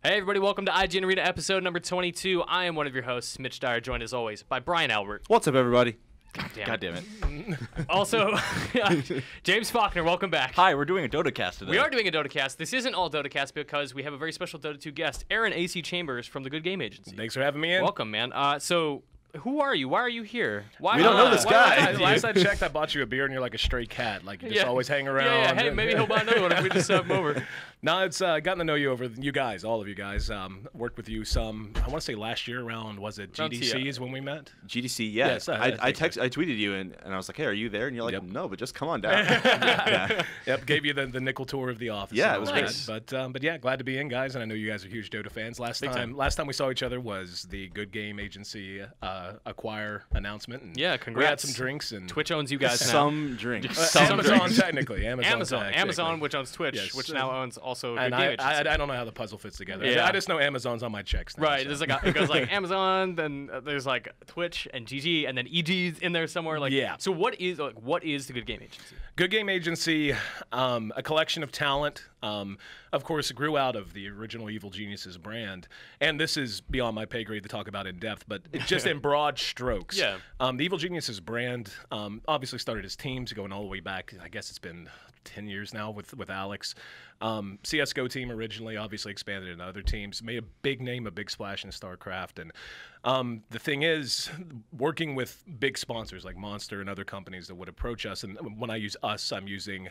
Hey everybody, welcome to IGN Arena episode number 22. I am one of your hosts, Mitch Dyer, joined as always by Brian Albert. What's up, everybody? God damn it. Also, James Faulkner, welcome back. Hi, we're doing a Dota cast today. We are doing a Dota cast. This isn't all Dota cast because we have a very special Dota 2 guest, Ayesee Chambers from the GoodGame agency. Thanks for having me in. Welcome, man. So, who are you? Why are you here? Why We don't know this guy. Last I checked, I bought you a beer, and you're like a stray cat. Like, you just always hang around. Yeah, hey, maybe he'll buy another one if we just have him over. No, it's gotten to know you over, you guys, all of you guys. Worked with you some, I want to say last year around, was it GDC is when we met? GDC, yeah. Yes, I tweeted you, and I was like, hey, are you there? And you're like, Yep. no, but just come on down. Yeah. Yep, gave you the nickel tour of the office. Yeah, and it was all nice. that. But yeah, glad to be in, guys, and I know you guys are huge Dota fans. Last time we saw each other was the GoodGame agency acquire announcement. And Yeah, congrats. we had some drinks. And Twitch owns you guys now. Some drinks. Some Amazon, drinks. technically. Amazon, which owns Twitch, Yes. which now owns also And GoodGame agency. I don't know how the puzzle fits together. Yeah. I just know Amazon's on my checks now. Right, so. there's like it goes like Amazon, then there's like Twitch and GG, and then EG's in there somewhere. Like, Yeah. So what is the GoodGame agency? GoodGame agency, a collection of talent. Of course, it grew out of the original Evil Geniuses brand, and this is beyond my pay grade to talk about in depth, but just in broad strokes. Yeah. The Evil Geniuses brand obviously started as teams, going all the way back. I guess it's been 10 years now with Alex. CS:GO team originally, obviously expanded into other teams, made a big name, a big splash in StarCraft, and the thing is, working with big sponsors like Monster and other companies that would approach us, and when I use us, I'm using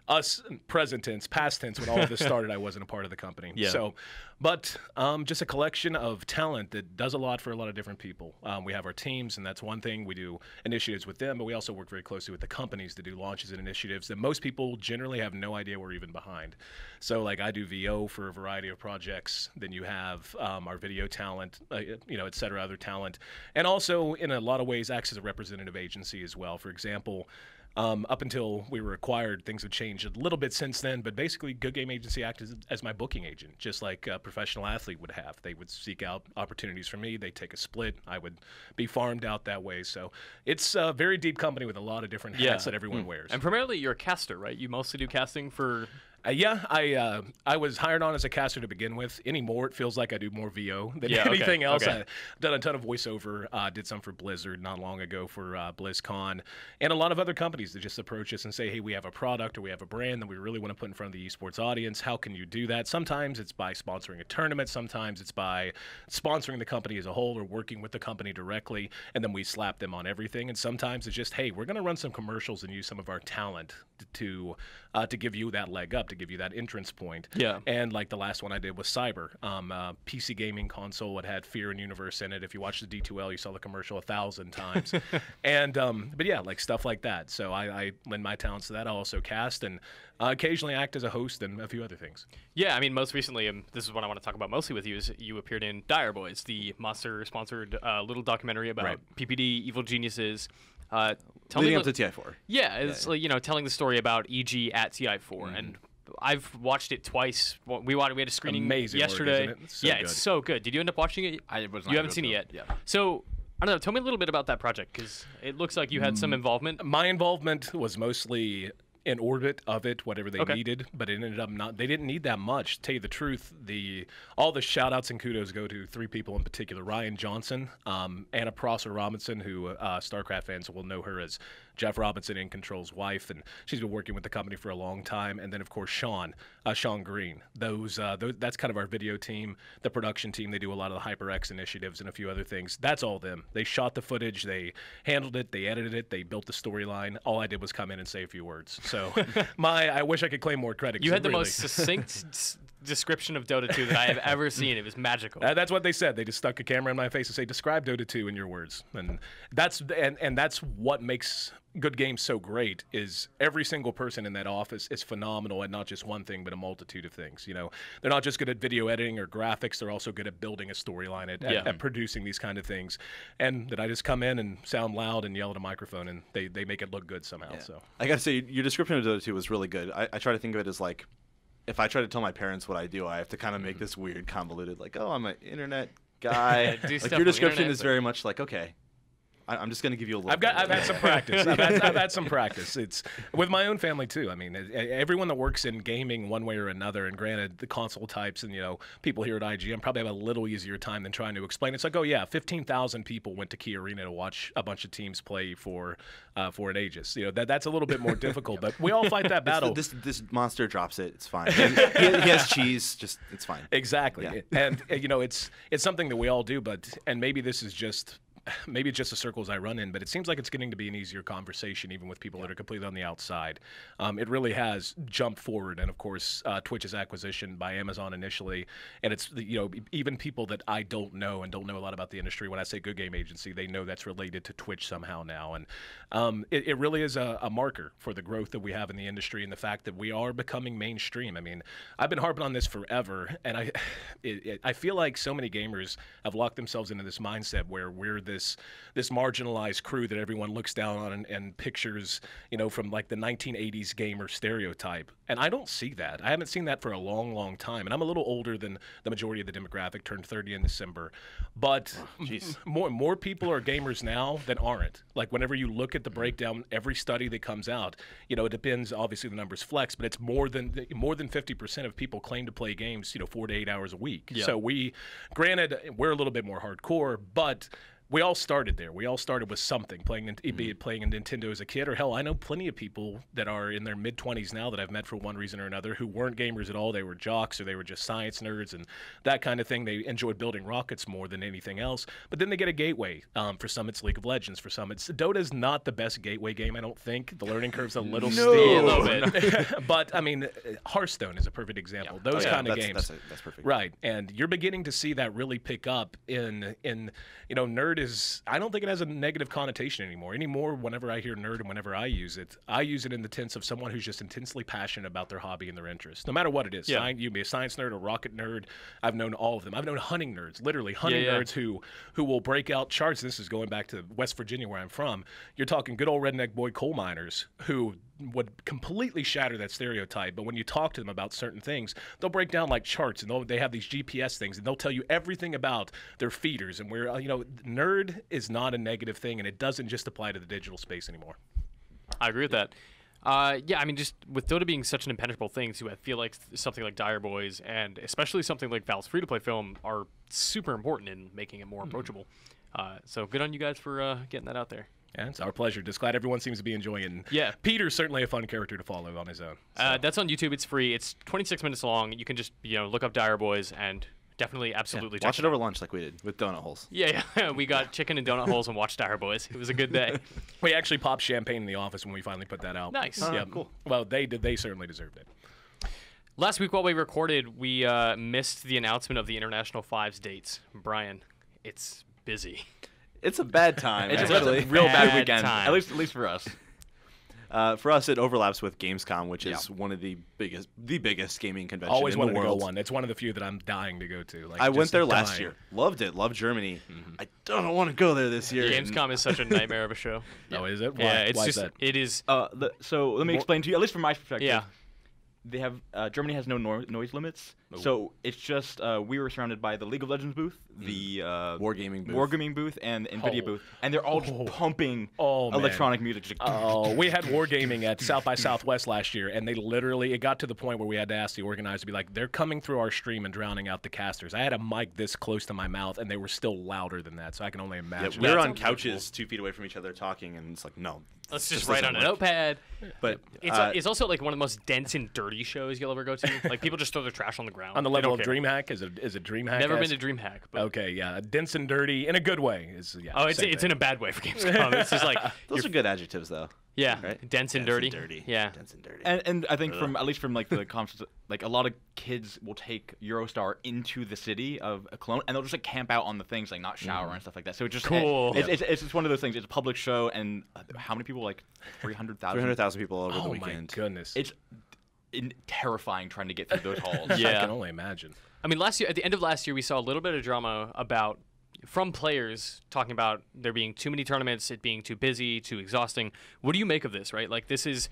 us present tense, past tense. When all of this started, I wasn't a part of the company. Yeah. So, but just a collection of talent that does a lot for a lot of different people. We have our teams, and that's one thing. We do initiatives with them, but we also work very closely with the companies to do launches and initiatives that most people generally have no idea we're even behind. So, like I do VO for a variety of projects. Then you have our video talent, et cetera, other talent, and also in a lot of ways acts as a representative agency as well. For example. Up until we were acquired, things have changed a little bit since then, but basically GoodGame agency acted as my booking agent, just like a professional athlete would have. They would seek out opportunities for me. They'd take a split. I would be farmed out that way. So it's a very deep company with a lot of different hats that everyone wears. And primarily you're a caster, right? You mostly do casting for... I was hired on as a caster to begin with. Anymore, it feels like I do more VO than anything else. Okay. I've done a ton of voiceover. Did some for Blizzard not long ago for BlizzCon, and a lot of other companies that just approach us and say, "Hey, we have a product or we have a brand that we really want to put in front of the esports audience. How can you do that?" Sometimes it's by sponsoring a tournament. Sometimes it's by sponsoring the company as a whole or working with the company directly, and then we slap them on everything. And sometimes it's just, "Hey, we're going to run some commercials and use some of our talent to give you that leg up, to give you that entrance point." Yeah. And like the last one I did was Cyber, PC gaming console. It had Fear and Universe in it. If you watched the D2L, you saw the commercial 1,000 times. And but yeah, like stuff like that. So I lend my talents to that. I also cast and occasionally act as a host and a few other things. Yeah, I mean, most recently, this is what I want to talk about mostly with you, is you appeared in Dire Boys, the Monster-sponsored little documentary about PPD, Evil Geniuses. Leading up to TI4. Yeah, it's like, telling the story about EG at TI4, and I've watched it twice. We had a screening Amazing yesterday. work, isn't it? It's so yeah, good. it's so good. Did you end up watching it? I was not You haven't seen it yet. Yeah. So I don't know. Tell me a little bit about that project, because it looks like you had some involvement. My involvement was mostly in orbit of it, whatever they Okay. needed, but it ended up not. They didn't need that much. To tell you the truth, all the shout outs and kudos go to three people in particular: Ryan Johnson, Anna Prosser Robinson, who StarCraft fans will know her as Jeff Robinson, In Control's wife, and she's been working with the company for a long time. And then, of course, Sean Green. Those that's kind of our video team, the production team. They do a lot of the HyperX initiatives and a few other things. That's all them. They shot the footage, they handled it, they edited it, they built the storyline. All I did was come in and say a few words. So I wish I could claim more credit. You had the really. most succinct description of Dota 2 that I have ever seen. It was magical. That's what they said. They just stuck a camera in my face and say, "Describe Dota 2 in your words." And that's what makes GoodGame so great. Is every single person in that office is phenomenal at not just one thing, but a multitude of things. They're not just good at video editing or graphics. They're also good at building a storyline, at producing these kind of things. And that I just come in and sound loud and yell at a microphone, and they make it look good somehow. Yeah. So I gotta say, your description of Dota 2 was really good. I try to think of it as like, if I try to tell my parents what I do, I have to kind of make this weird, convoluted, like, oh, I'm an internet guy. Do Like stuff your on the description internet, is but- very much like, okay, I'm just gonna give you a little. I've had some practice. I've had some practice. It's with my own family too. I mean, everyone that works in gaming one way or another, and granted, the console types and people here at IGN probably have a little easier time than trying to explain. It's like, oh yeah, 15,000 people went to Key Arena to watch a bunch of teams play for an Aegis. That's a little bit more difficult, but we all fight that battle. This monster drops it. It's fine. he has cheese. Just it's fine. Exactly. Yeah. And it's something that we all do, and maybe this is just. Maybe it's just the circles I run in, but it seems like it's getting to be an easier conversation, even with people that are completely on the outside. It really has jumped forward, and of course, Twitch's acquisition by Amazon initially, and it's even people that I don't know and don't know a lot about the industry. When I say GoodGame Agency, they know that's related to Twitch somehow now, and it really is a marker for the growth that we have in the industry and the fact that we are becoming mainstream. I mean, I've been harping on this forever, and I feel like so many gamers have locked themselves into this mindset where we're this marginalized crew that everyone looks down on and pictures, from like the 1980s gamer stereotype. And I don't see that. I haven't seen that for a long, long time. And I'm a little older than the majority of the demographic, turned 30 in December. But more people are gamers now than aren't. Like whenever you look at the breakdown, every study that comes out, it depends. Obviously, the numbers flex, but it's more than 50% of people claim to play games, 4 to 8 hours a week. Yeah. So granted, we're a little bit more hardcore, but we all started there. We all started with something, be it playing in Nintendo as a kid, or hell, I know plenty of people that are in their mid-20s now that I've met for one reason or another who weren't gamers at all. They were jocks or they were just science nerds and that kind of thing. They enjoyed building rockets more than anything else. But then they get a gateway. For some, it's League of Legends. For some, it's Dota's not the best gateway game, I don't think. The learning curve's a little steep. A little bit. But, I mean, Hearthstone is a perfect example. Yeah. Those kind of games. That's perfect. Right. And you're beginning to see that really pick up in nerd is, I don't think it has a negative connotation anymore. Whenever I hear nerd and whenever I use it in the sense of someone who's just intensely passionate about their hobby and their interest, no matter what it is. Yeah. You can be a science nerd, a rocket nerd. I've known all of them. I've known hunting nerds, literally hunting nerds who will break out charts. This is going back to West Virginia where I'm from. You're talking good old redneck boy coal miners who would completely shatter that stereotype, but when you talk to them about certain things, they'll break down like charts, and they have these GPS things, and they'll tell you everything about their feeders. And where nerd is not a negative thing, and it doesn't just apply to the digital space anymore. I agree with that. Yeah, I mean, just with Dota being such an impenetrable thing, too, I feel like something like Dire Boys and especially something like Valve's free-to-play film are super important in making it more approachable. So good on you guys for getting that out there. Yeah, it's our pleasure. Just glad everyone seems to be enjoying. Yeah. Peter's certainly a fun character to follow on his own. So. That's on YouTube. It's free. It's 26 minutes long. You can just, look up Dire Boys and definitely absolutely check watch it over lunch like we did with donut holes. Yeah. We got chicken and donut holes and watched Dire Boys. It was a good day. We actually popped champagne in the office when we finally put that out. Nice. Yeah, cool. Well, they certainly deserved it. Last week while we recorded, we missed the announcement of the International Fives dates. Brian, it's busy. It's a bad time. It's actually. a real bad Bad weekend. time. At least for us. For us, it overlaps with Gamescom, which is one of the biggest gaming conventions Always in the wanted world. to go one. It's one of the few that I'm dying to go to. Like, I went just there last dying. year. Loved it. Loved Germany. I don't want to go there this year. Gamescom is such a nightmare of a show. Oh, is it? Why? Yeah, it's Why just is that? it is. So let me explain to you, at least from my perspective. Yeah. They have Germany has no noise limits, Ooh. so it's just we were surrounded by the League of Legends booth, the Wargaming booth. and Nvidia Oh. booth, and they're all just pumping man. electronic music. Just We had Wargaming at South by Southwest last year, and it got to the point where we had to ask the organizer to be like, they're coming through our stream and drowning out the casters. I had a mic this close to my mouth, and they were still louder than that, so I can only Yeah, imagine. we were That's on couches 2 feet away from each other talking, and it's like, no. Let's this just write on doesn't a work. notepad. But It's also like one of the most dense and dirty shows you'll ever go to. Like people just throw their trash on the ground. On the They level don't of care. DreamHack, is it DreamHack? Never been to DreamHack. But Okay, yeah, dense and dirty in a good way. it's same in thing. a bad way for Gamescom. It's just like those are good adjectives, though. yeah, Right? dense and dirty. Yeah. Dense and dirty. and I think at least from like the conference, like a lot of kids will take Eurostar into the city of Cologne, and they'll just like camp out on the things, like not shower and stuff like that. So it's just Cool. It's just one of those things. It's a public show, and how many people? Like 300,000. 300,000 people over the Oh my weekend. goodness! It's terrifying trying to get through those halls. I Yeah. can only imagine. I mean, last year at the end of last year, we saw a little bit of drama from players talking about there being too many tournaments, it being too busy, too exhausting. What do you make of this, right? Like, this is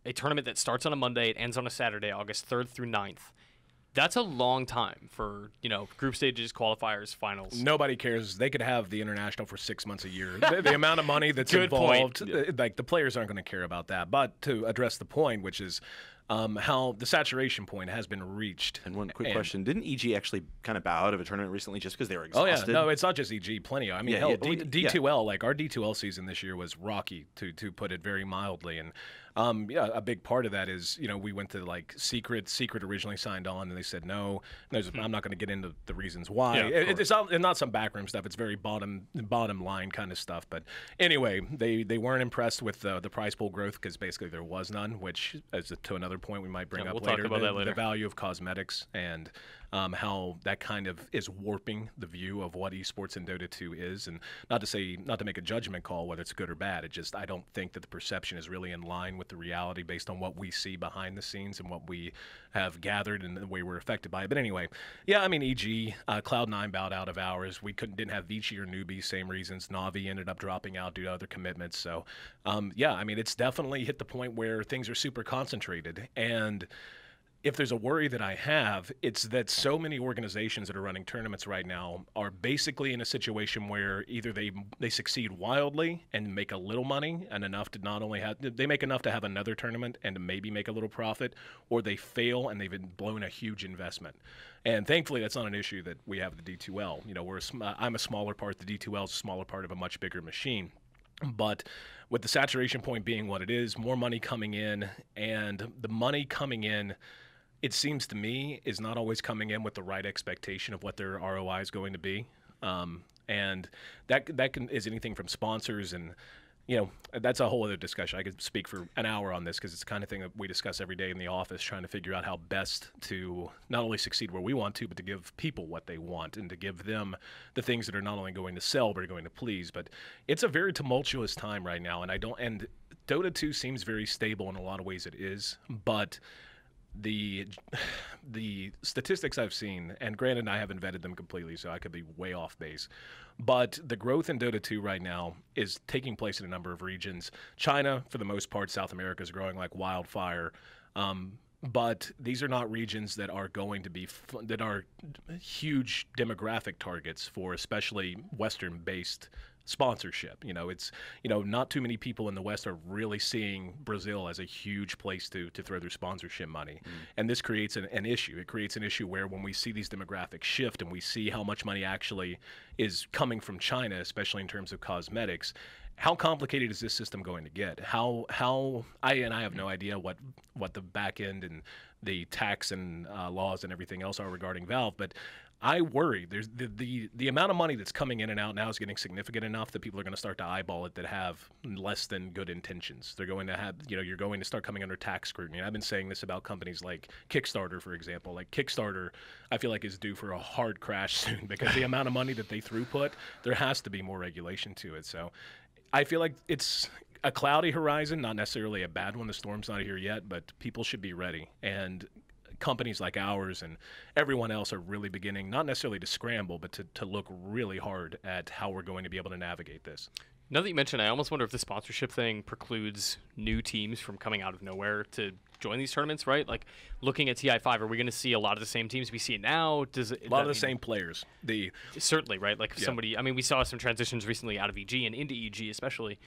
a tournament that starts on a Monday, it ends on a Saturday, August 3rd through 9th. That's a long time for, group stages, qualifiers, finals. Nobody cares. They could have the international for 6 months a year. The amount of money that's Good point. involved, like the players aren't going to care about that. But to address the point, which is how the saturation point has been reached. And one quick question: didn't EG actually kind of bow out of a tournament recently just because they were Oh exhausted? yeah, no, it's not just EG. Plenty. I mean, Yeah, hell, yeah, D2L, like our D2L season this year was rocky, to put it very mildly. And yeah, a big part of that is we went to like Secret. Secret originally signed on, and they said no. I'm not going to get into the reasons why. Yeah, It's not some backroom stuff. It's very bottom line kind of stuff. But anyway, they weren't impressed with the prize pool growth because basically there was none. Which, as to another point we might bring up we'll later, talk about that later. the value of cosmetics and how that kind of is warping the view of what esports in Dota 2 is. And not to make a judgment call whether it's good or bad. I don't think that the perception is really in line with the reality based on what we see behind the scenes and what we have gathered and the way we're affected by it. But anyway, yeah, I mean, EG, Cloud9 bowed out of ours. We didn't have Vici or Newbie, same reasons. Navi ended up dropping out due to other commitments. So, yeah, I mean, it's definitely hit the point where things are super concentrated. And if there's a worry that I have, it's that so many organizations that are running tournaments right now are basically in a situation where either they succeed wildly and make a little money and enough to not only they make enough to have another tournament and to maybe make a little profit, or they fail and they've been blown a huge investment. And thankfully, that's not an issue that we have with the D2L. I'm a smaller part. The D2L is a smaller part of a much bigger machine. But with the saturation point being what it is, more money coming in, and the money coming in, it seems to me, is not always coming in with the right expectation of what their ROI is going to be. And that is anything from sponsors and, that's a whole other discussion. I could speak for an hour on this because it's the kind of thing that we discuss every day in the office, trying to figure out how best to not only succeed where we want to, but to give people what they want and to give them the things that are not only going to sell, but are going to please. But it's a very tumultuous time right now. And Dota 2 seems very stable in a lot of ways it is, but the statistics I've seen, and granted I haven't vetted them completely, so I could be way off base, but the growth in Dota 2 right now is taking place in a number of regions. China, for the most part, South America is growing like wildfire. But these are not regions that are going to be that are huge demographic targets for especially Western-based sponsorship. It's not too many people in the West are really seeing Brazil as a huge place to throw their sponsorship money. And this creates an issue. It creates an issue where when we see these demographics shift and we see how much money actually is coming from China, especially in terms of cosmetics, how complicated is this system going to get? I have no idea what the back end and the tax and laws and everything else are regarding Valve, but I worry. There's the amount of money that's coming in and out now is getting significant enough that people are going to start to eyeball it that have less than good intentions. They're going to have, you're going to start coming under tax scrutiny. And I've been saying this about companies like Kickstarter, for example. Like Kickstarter, I feel like is due for a hard crash soon because the amount of money that they throughput, there has to be more regulation to it. So I feel like it's a cloudy horizon, not necessarily a bad one. The storm's not here yet, but people should be ready. And companies like ours and everyone else are really beginning, not necessarily to scramble, but to look really hard at how we're going to be able to navigate this. Now that you mentioned, I almost wonder if the sponsorship thing precludes new teams from coming out of nowhere to join these tournaments, right? Like, looking at TI5, are we going to see a lot of the same teams we see now? A lot of the same players. Certainly, right? Like, somebody, I mean, we saw some transitions recently out of EG and into EG especially,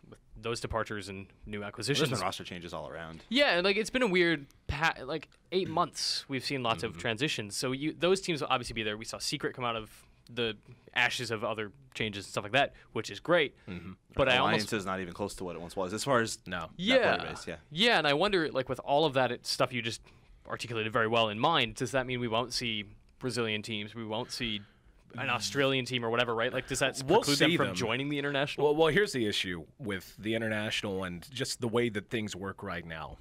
with those departures and new acquisitions. There's been roster changes all around. Yeah, like, it's been a weird, 8 months we've seen lots of transitions. So those teams will obviously be there. We saw Secret come out of the ashes of other changes and stuff like that, which is great. But Alliance is not even close to what it once was as far as yeah, base, yeah. And I wonder, like, with all of that stuff you just articulated very well in mind, does that mean we won't see Brazilian teams? We won't see an Australian team or whatever, right? Like, does that preclude them from joining the international? Well, here's the issue with the international and just the way that things work right now.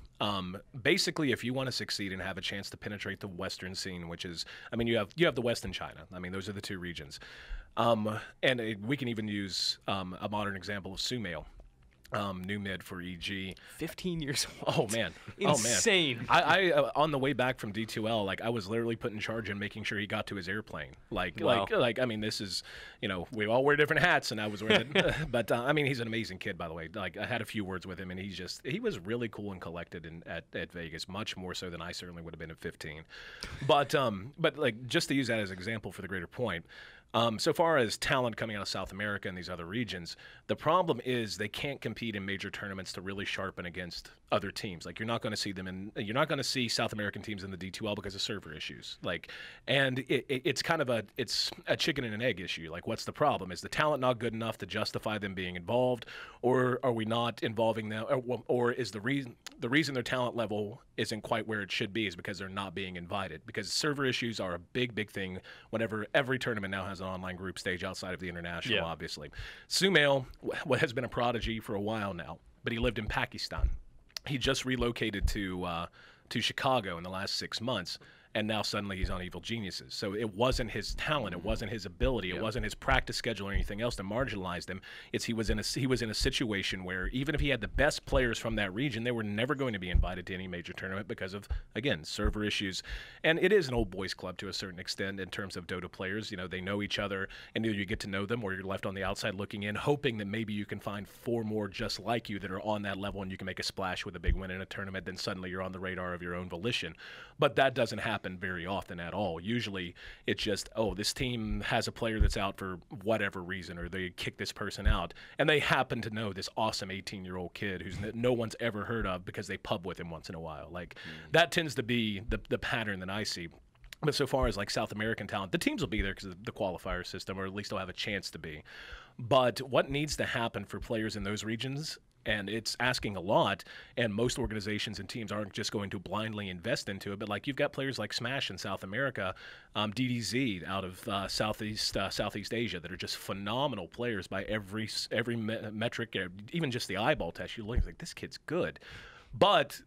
Basically, if you want to succeed and have a chance to penetrate the Western scene, which is, I mean, you have the West and China. I mean, those are the two regions. And we can even use a modern example of Sumail. new mid for EG. 15 years old. Oh man, Insane. Oh, man. I on the way back from D2L, like I was literally put in charge and making sure he got to his airplane. Wow. I mean, this is, we all wear different hats, and I was wearing it. But I mean, he's an amazing kid, by the way. Like I had a few words with him, and he was really cool and collected at Vegas, much more so than I certainly would have been at 15. But like just to use that as an example for the greater point. So far as talent coming out of South America and these other regions, the problem is they can't compete in major tournaments to really sharpen against other teams. Like you're not going to see South American teams in the D2L because of server issues. And it's kind of a chicken and an egg issue. Like what's the problem? Is the talent not good enough to justify them being involved, or are we not involving them, or is the reason their talent level isn't quite where it should be is because they're not being invited? Because server issues are a big thing whenever every tournament now has an online group stage outside of the international, obviously. Sumail has been a prodigy for a while now, but he lived in Pakistan. He just relocated to Chicago in the last 6 months, and now suddenly he's on Evil Geniuses. So it wasn't his talent, it wasn't his ability, it wasn't his practice schedule or anything else that marginalized him. It's he was in a situation where even if he had the best players from that region, they were never going to be invited to any major tournament because of, again, server issues. And it is an old boys club to a certain extent in terms of Dota players. They know each other, and either you get to know them or you're left on the outside looking in, hoping that maybe you can find 4 more just like you that are on that level and you can make a splash with a big win in a tournament. Then suddenly you're on the radar of your own volition. But that doesn't happen very often at all. Usually it's just, this team has a player that's out for whatever reason, or they kick this person out, and they happen to know this awesome 18-year-old kid who's no one's ever heard of because they pub with him once in a while. That tends to be the pattern that I see. But so far as like South American talent, the teams will be there because of the qualifier system, or at least they'll have a chance to be. But what needs to happen for players in those regions, and it's asking a lot, and most organizations and teams aren't just going to blindly invest into it, but like you've got players like Smash in South America, DDZ out of Southeast Asia that are just phenomenal players by every metric, even just the eyeball test. You look like, this kid's good. But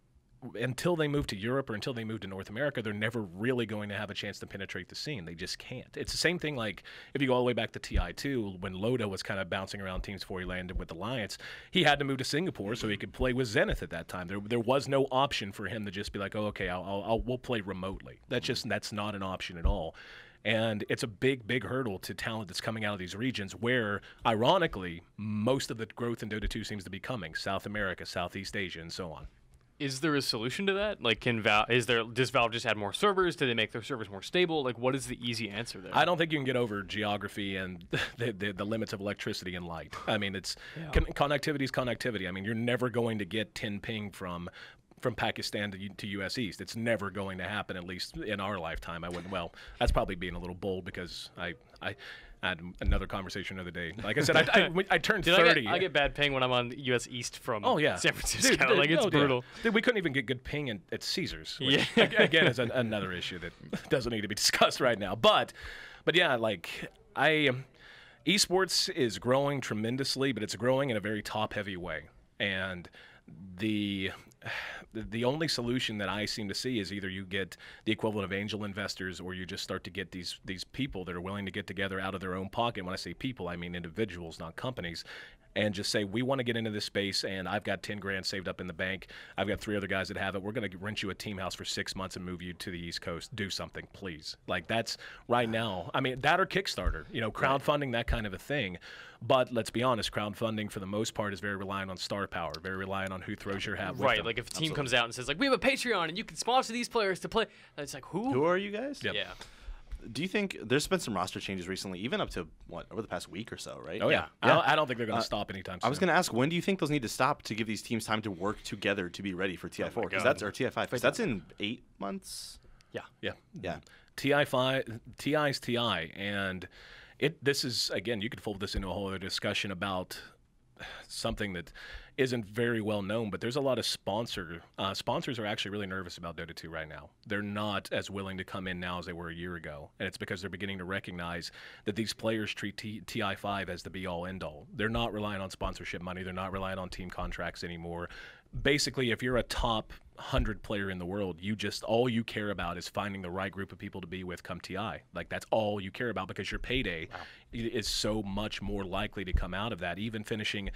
until they move to Europe or until they move to North America, they're never really going to have a chance to penetrate the scene. They just can't. It's the same thing like if you go all the way back to TI2, when Loda was kind of bouncing around teams before he landed with Alliance, he had to move to Singapore so he could play with Zenith at that time. There was no option for him to just be like, we'll play remotely. That's not an option at all. And it's a big hurdle to talent that's coming out of these regions where, ironically, most of the growth in Dota 2 seems to be coming. South America, Southeast Asia, and so on. Is there a solution to that? Like, does Valve just add more servers? Do they make their servers more stable? Like, what is the easy answer there? I don't think you can get over geography and the limits of electricity and light. I mean, connectivity is connectivity. I mean, you're never going to get 10 ping from Pakistan to U.S. East. It's never going to happen, at least in our lifetime. Well, that's probably being a little bold because I had another conversation the other day. Like I said, I turned 30. I get bad ping when I'm on U.S. East from San Francisco. Dude, it's brutal. Dude, we couldn't even get good ping at Caesars. Which, Yeah. Again, is another issue that doesn't need to be discussed right now. But yeah, esports is growing tremendously, but it's growing in a very top-heavy way. And the only solution that I seem to see is either you get the equivalent of angel investors, or you just start to get these people that are willing to get together out of their own pocket. When I say people, I mean individuals, not companies, and just say, we want to get into this space, and I've got 10 grand saved up in the bank. I've got 3 other guys that have it. We're going to rent you a team house for 6 months and move you to the East Coast. Do something, please. Like, that's right now. I mean, that or Kickstarter, crowdfunding, that kind of a thing. But let's be honest, crowdfunding for the most part is very reliant on star power, very reliant on who throws your hat with Right, them. like if a team comes out and says, like, we have a Patreon and you can sponsor these players to play. And it's like, who? Who are you guys? Yep. Yeah. Do you think there's been some roster changes recently, even up to over the past week or so, right? Oh, yeah. I don't think they're going to stop anytime soon. I was going to ask, when do you think those need to stop to give these teams time to work together to be ready for TI4? Or TI5, because that's in 8 months. Yeah. TI's TI, and this is, again, you could fold this into a whole other discussion about something that isn't very well known, but there's a lot of sponsors are actually really nervous about Dota 2 right now. They're not as willing to come in now as they were a year ago, and it's because they're beginning to recognize that these players treat TI5 as the be-all, end-all. They're not relying on sponsorship money. They're not relying on team contracts anymore. Basically, if you're a top 100 player in the world, all you care about is finding the right group of people to be with come TI. Like, that's all you care about, because your payday is so much more likely to come out of that. Even finishing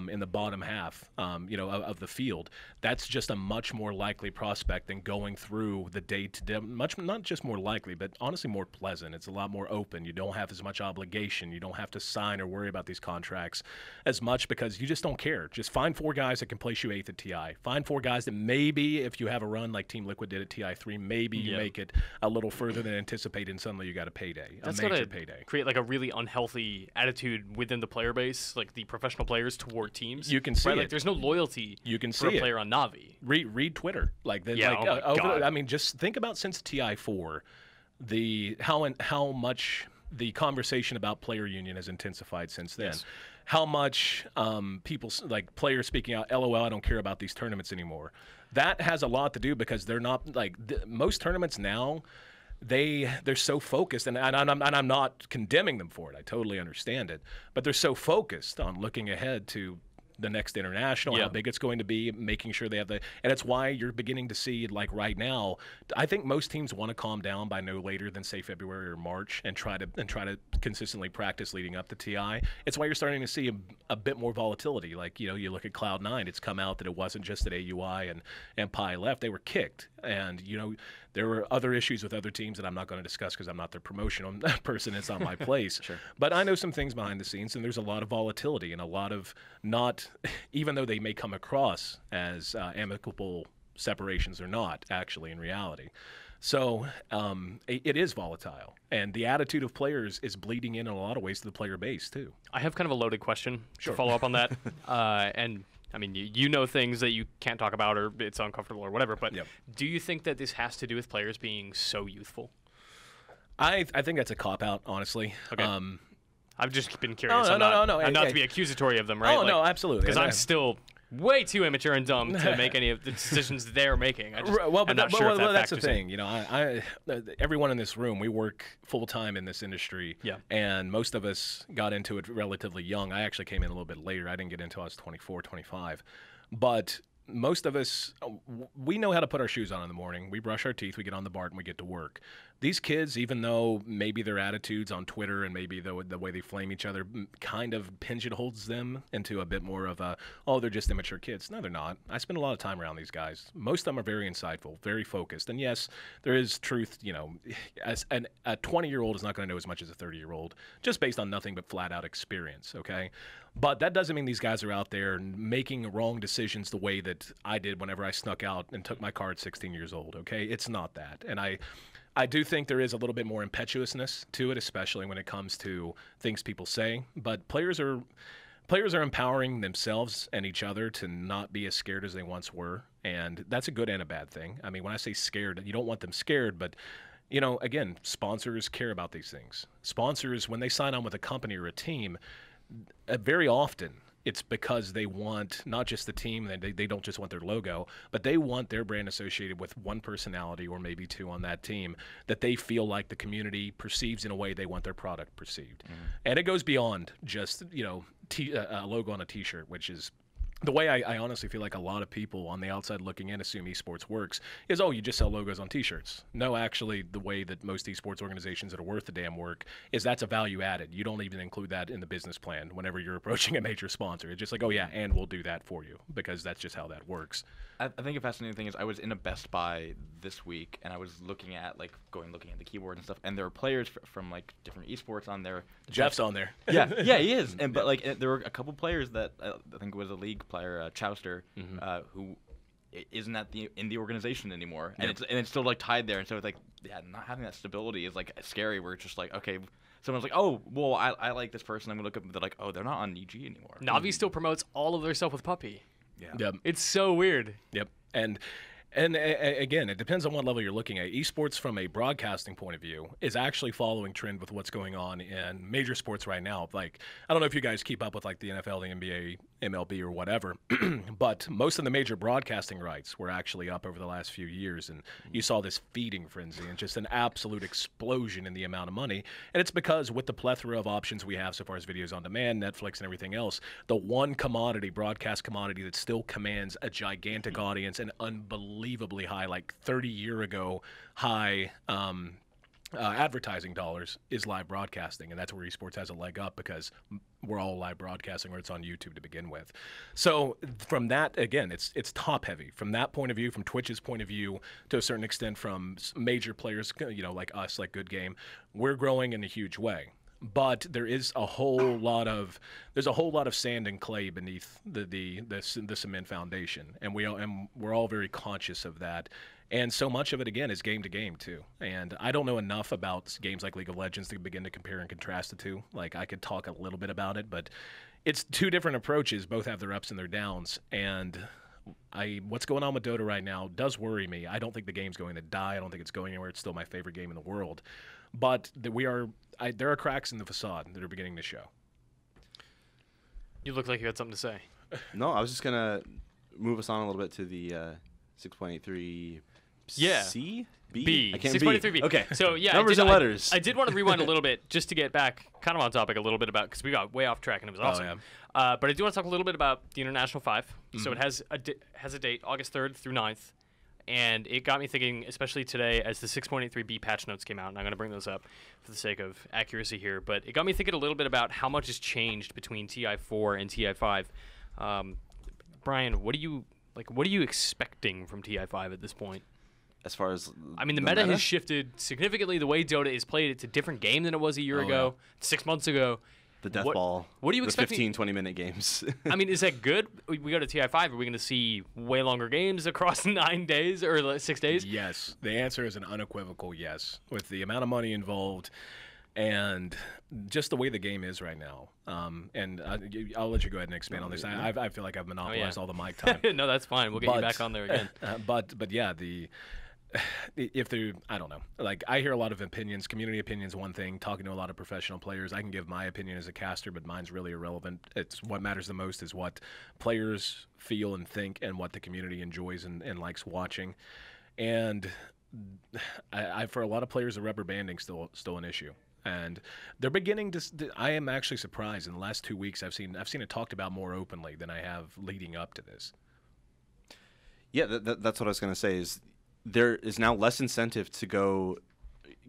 in the bottom half, of the field, that's just a much more likely prospect than going through the day-to-day. Not just more likely, but honestly more pleasant. It's a lot more open. You don't have as much obligation. You don't have to sign or worry about these contracts as much, because you just don't care. Just find 4 guys that can place you 8th at TI. Find 4 guys that maybe, if you have a run like Team Liquid did at TI3, maybe you make it a little further than anticipated, and suddenly you got a payday, That's a major gotta payday. Create like a really unhealthy attitude within the player base, like the professional players toward teams. You can see right? it. Like, there's no loyalty You can for see a player on Navi. Read Twitter. Like, Yeah, oh my God. I mean, just think about since TI4, how much the conversation about player union has intensified since then. Yes. How much people, like players speaking out, LOL, I don't care about these tournaments anymore. That has a lot to do because they're not like most tournaments now. They're so focused, and I'm not condemning them for it. I totally understand it, but they're so focused on looking ahead to the next international, how big it's going to be, making sure they have and it's why you're beginning to see, like right now, I think most teams want to calm down by no later than say February or March and try to consistently practice leading up to TI. It's why you're starting to see a bit more volatility. Like, you look at Cloud9, it's come out that it wasn't just that AUI and Pi left, they were kicked. And, there were other issues with other teams that I'm not going to discuss because I'm not their promotional person. It's not my place. Sure. But I know some things behind the scenes, and there's a lot of volatility and a lot of even though they may come across as amicable separations, they're not actually in reality. So it is volatile, and the attitude of players is bleeding in a lot of ways to the player base too. I have kind of a loaded question Sure. to follow up on that. And I mean, you know things that you can't talk about or it's uncomfortable or whatever, but do you think that this has to do with players being so youthful? I think that's a cop-out, honestly. Okay. I've just been curious. No. I'm not to be accusatory of them, right? Oh, no, absolutely. Because I'm still way too immature and dumb to make any of the decisions they're making. I'm not sure if that that's the factors in. thing. Everyone in this room, we work full time in this industry, and most of us got into it relatively young. I actually came in a little bit later. I didn't get into it until I was 24, 25, but most of us, we know how to put our shoes on in the morning. We brush our teeth, we get on the BART, and we get to work. These kids, even though maybe their attitudes on Twitter and maybe the way they flame each other kind of pigeonholes them into a bit more of they're just immature kids. No, they're not. I spend a lot of time around these guys. Most of them are very insightful, very focused. And yes, there is truth, as a 20-year-old is not going to know as much as a 30-year-old, just based on nothing but flat-out experience, okay? But that doesn't mean these guys are out there making wrong decisions the way that I did whenever I snuck out and took my car at 16 years old, okay? It's not that. And I do think there is a little bit more impetuousness to it, especially when it comes to things people say. But players are empowering themselves and each other to not be as scared as they once were. And that's a good and a bad thing. I mean, when I say scared, you don't want them scared, but again, sponsors care about these things. Sponsors, when they sign on with a company or a team, very often it's because they want not just the team, they don't just want their logo, but they want their brand associated with one personality or maybe 2 on that team that they feel like the community perceives in a way they want their product perceived. And it goes beyond just, a logo on a t-shirt, which is the way I honestly feel like a lot of people on the outside looking in assume esports works is, you just sell logos on t-shirts. No, actually, the way that most esports organizations that are worth the damn work is that's a value added. You don't even include that in the business plan whenever you're approaching a major sponsor. It's just like, and we'll do that for you, because that's just how that works. I think a fascinating thing is I was in a Best Buy this week, and I was looking at the keyboard and stuff, and there were players from different esports on there. Jeff's on there. Yeah, he is. And but there were a couple players that I think was a league player, Chowster, who isn't in the organization anymore, and it's still tied there, and so it's not having that stability is scary. Where it's just okay. Someone's like, oh, well, I like this person. I'm going to look up, and they're like, oh, they're not on EG anymore. Navi still promotes all of their stuff with Puppy. Yeah. Yep. It's so weird. Yep. And And again, it depends on what level you're looking at. Esports, from a broadcasting point of view, is actually following trend with what's going on in major sports right now. Like, I don't know if you guys keep up with like the NFL, the NBA, MLB, or whatever, but most of the major broadcasting rights were actually up over the last few years, and you saw this feeding frenzy and just an absolute explosion in the amount of money. And it's because with the plethora of options we have so far as videos on demand, Netflix, and everything else, the one commodity, broadcast commodity, that still commands a gigantic audience and unbelievably high, like 30-year ago high advertising dollars, is live broadcasting. And that's where esports has a leg up, because we're all live broadcasting, or it's on YouTube to begin with. So from that, again, it's top heavy. From that point of view, from Twitch's point of view, to a certain extent from major players, like us, like GoodGame, we're growing in a huge way. But there is a whole lot of sand and clay beneath the cement foundation, and we're all very conscious of that. And so much of it, again, is game to game too. And I don't know enough about games like League of Legends to begin to compare and contrast the two. Like, I could talk a little bit about it, but it's two different approaches. Both have their ups and their downs. And what's going on with Dota right now does worry me. I don't think the game's going to die. I don't think it's going anywhere. It's still my favorite game in the world. But there are cracks in the facade that are beginning to show. You look like you had something to say. No, I was just gonna move us on a little bit to the 6.83. Yeah. C? B. I can't 6.83 B. Okay. So yeah, Numbers and letters. I did want to rewind a little bit just to get back kind of on topic a little bit about, because we got way off track and it was awesome. Yeah. But I do want to talk a little bit about the International 5. Mm-hmm. So it has a date, August 3rd through 9th. And it got me thinking, especially today, as the 6.83B patch notes came out, and I'm going to bring those up for the sake of accuracy here, but it got me thinking a little bit about how much has changed between TI4 and TI5. Brian, what are you expecting from TI5 at this point? As far as the meta has shifted significantly. The way Dota is played, it's a different game than it was a year ago, 6 months ago. The death ball. What are you expecting? 15, 20-minute games. Is that good? We go to TI5. Are we going to see way longer games across 9 days or 6 days? Yes. The answer is an unequivocal yes. With the amount of money involved and just the way the game is right now. And I'll let you go ahead and expand on this. I feel like I've monopolized all the mic time. No, that's fine. We'll get you back on there again. But yeah, I don't know. Like, I hear a lot of opinions. Community opinions, one thing. Talking to a lot of professional players, I can give my opinion as a caster, but mine's really irrelevant. It's what matters the most is what players feel and think, and what the community enjoys and likes watching. And for a lot of players, the rubber banding's still an issue. And they're beginning to. I am actually surprised. In the last 2 weeks, I've seen it talked about more openly than I have leading up to this. Yeah, that's what I was going to say. Is there is now less incentive to go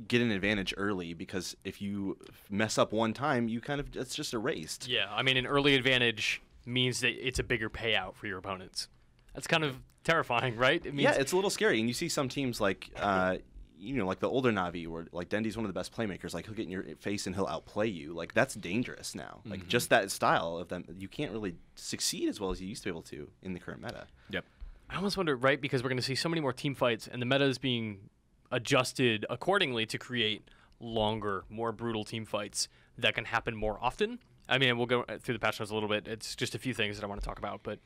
get an advantage early, because if you mess up one time, it's just erased. Yeah, an early advantage means that it's a bigger payout for your opponents. That's kind of terrifying, right? It's a little scary. And you see some teams like, like the older Navi, where like Dendy's one of the best playmakers. Like, he'll get in your face and he'll outplay you. Like, that's dangerous now. Like, just that style of them, you can't really succeed as well as you used to be able to in the current meta. Yep. I almost wonder, right, because we're going to see so many more team fights, and the meta is being adjusted accordingly to create longer, more brutal team fights that can happen more often. We'll go through the patch notes a little bit. It's just a few things that I want to talk about, but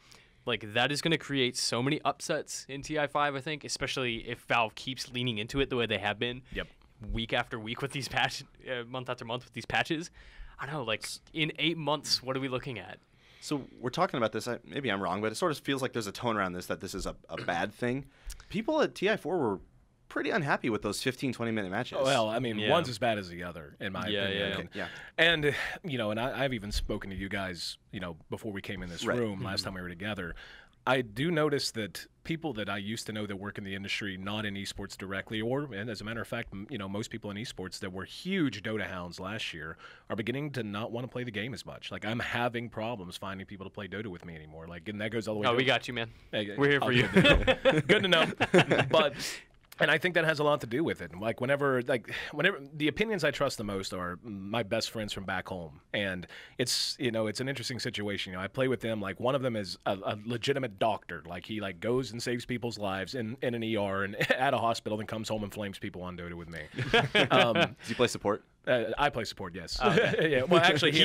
like, that is going to create so many upsets in TI5, I think, especially if Valve keeps leaning into it the way they have been. Yep. Week after week with these month after month with these patches. I don't know, like, in 8 months, what are we looking at? So we're talking about this. Maybe I'm wrong, but it sort of feels like there's a tone around this that this is a bad thing. People at TI4 were pretty unhappy with those 15, 20-minute matches. Well, one's as bad as the other, in my opinion. Yeah. And, and I've even spoken to you guys, before we came in this room last time we were together. I do notice that people that I used to know that work in the industry, not in esports directly, and as a matter of fact, most people in esports that were huge Dota hounds last year are beginning to not want to play the game as much. Like, I'm having problems finding people to play Dota with me anymore. Like, and that goes all the way. Oh, we got you, man. We're here for you. Good to know. And I think that has a lot to do with it. Like, whenever the opinions I trust the most are my best friends from back home, and it's it's an interesting situation. I play with them. Like, one of them is a legitimate doctor. Like, he goes and saves people's lives in an ER and at a hospital, and comes home and flames people on Dota with me. Does he play support? I play support, yes. Oh, okay. Yeah. Well, actually, he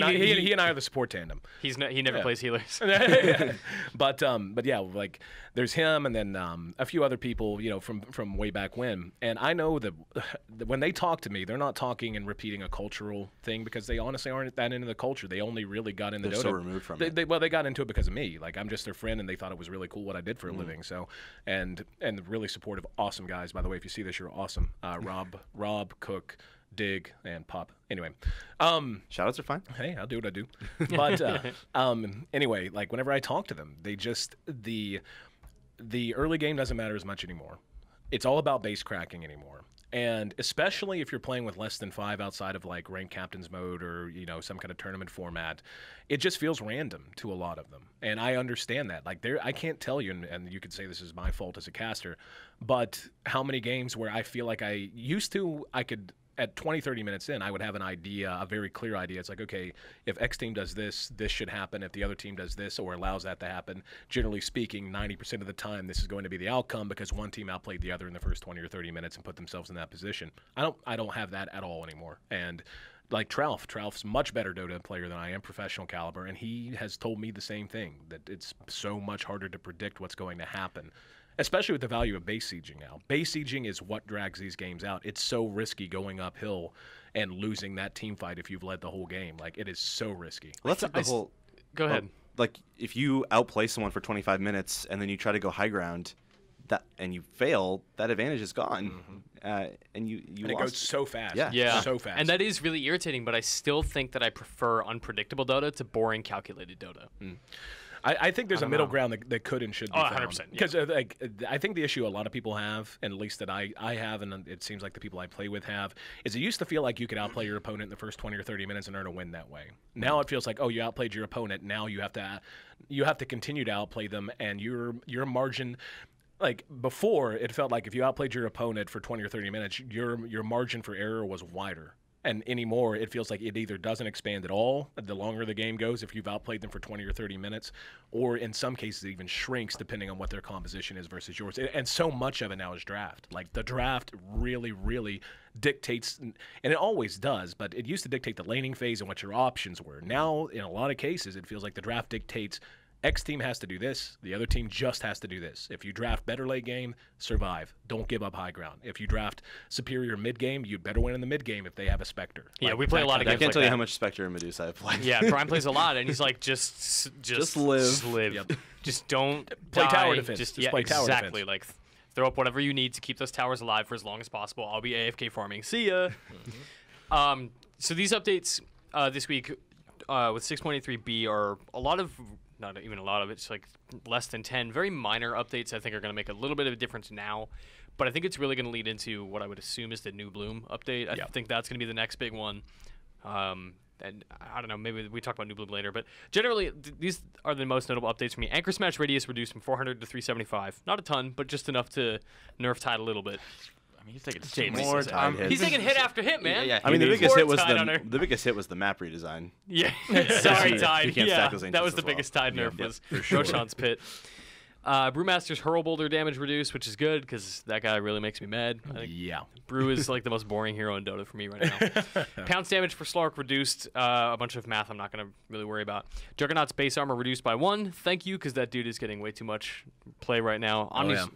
and I are the support tandem. He never plays healers. But yeah, like there's him, and then a few other people, you know, from way back when. And I know that when they talk to me, they're not talking and repeating a cultural thing because they honestly aren't that into the culture. They only really got into Dota. They're so removed from it. They got into it because of me. Like I'm just their friend, and they thought it was really cool what I did for a living. So, and really supportive, awesome guys. By the way, if you see this, you're awesome. Rob, Cook, Dig, and Pop. Anyway, Shoutouts are fine. hey, I'll do what I do. But anyway, like whenever I talk to them, they just the early game doesn't matter as much anymore. It's all about base cracking anymore. And especially if you're playing with less than 5 outside of like ranked captains mode or, you know, some kind of tournament format, it just feels random to a lot of them. And I understand that. Like I can't tell you, and you could say this is my fault as a caster, but how many games where I feel like I could at 20, 30 minutes in, I would have an idea, a very clear idea. It's like, okay, if X team does this, this should happen. If the other team does this or allows that to happen, generally speaking, 90% of the time, this is going to be the outcome because one team outplayed the other in the first 20 or 30 minutes and put themselves in that position. I don't have that at all anymore. And like Tralf's much better Dota player than I am, professional caliber, and he has told me the same thing, that it's so much harder to predict what's going to happen. Especially with the value of base sieging now. Base sieging is what drags these games out. It's so risky going uphill and losing that team fight if you've led the whole game. Like, it is so risky. Well, that's the whole... Go ahead. Like, if you outplay someone for 25 minutes and then you try to go high ground and you fail, that advantage is gone. And you and it goes so fast. Yeah. So fast. And that is really irritating, but I still think that I prefer unpredictable Dota to boring, calculated Dota. I think there's a middle ground that could and should be found. 100%. Because I think the issue a lot of people have, and at least that I have, and it seems like the people I play with have, is it used to feel like you could outplay your opponent in the first 20 or 30 minutes and earn a win that way. Now it feels like, oh, you outplayed your opponent. Now you have to continue to outplay them, and your margin. Like before, it felt like if you outplayed your opponent for 20 or 30 minutes, your margin for error was wider. And anymore, it feels like it either doesn't expand at all the longer the game goes if you've outplayed them for 20 or 30 minutes, or in some cases it even shrinks depending on what their composition is versus yours. And so much of it now is draft. Like the draft really, really dictates, and it always does, but it used to dictate the laning phase and what your options were. Now, in a lot of cases, it feels like the draft dictates X team has to do this, the other team just has to do this. If you draft better late game, survive. Don't give up high ground. If you draft superior mid game, you'd better win in the mid game if they have a Spectre. Yeah, we play a lot of games. I can't like tell you that. how much Spectre and Medusa I've played. Yeah, Prime plays a lot, and he's like, just live. Yep. Just don't Play die. tower defense. Just play tower exactly. defense. Like, throw up whatever you need to keep those towers alive for as long as possible. I'll be AFK farming. See ya. So these updates this week with 6.83b are a lot of. Not even a lot of it, it's like less than 10 very minor updates I think are going to make a little bit of a difference now, but I think it's really going to lead into what I would assume is the new Bloom update. I think that's going to be the next big one. And I don't know, maybe we talk about new Bloom later, but generally these are the most notable updates for me. Anchor Smash radius reduced from 400 to 375. Not a ton, but just enough to nerf Tide a little bit. I mean, he's taking James more says time. He's taking hit after hit, man. Yeah, I mean, the He biggest needs hit was more Tide on her. the biggest hit was the map redesign. Yeah, sorry, Tide. You can't Yeah, stack those that ancients was the as well. biggest Tide nerf Yep, was for sure. Roshan's Pit. Brewmaster's Hurl Boulder damage reduced, which is good because that guy really makes me mad. I think Yeah. Brew is like the most boring hero in Dota for me right now. Pounce damage for Slark reduced. A bunch of math I'm not going to really worry about. Juggernaut's base armor reduced by 1. Thank you, because that dude is getting way too much play right now.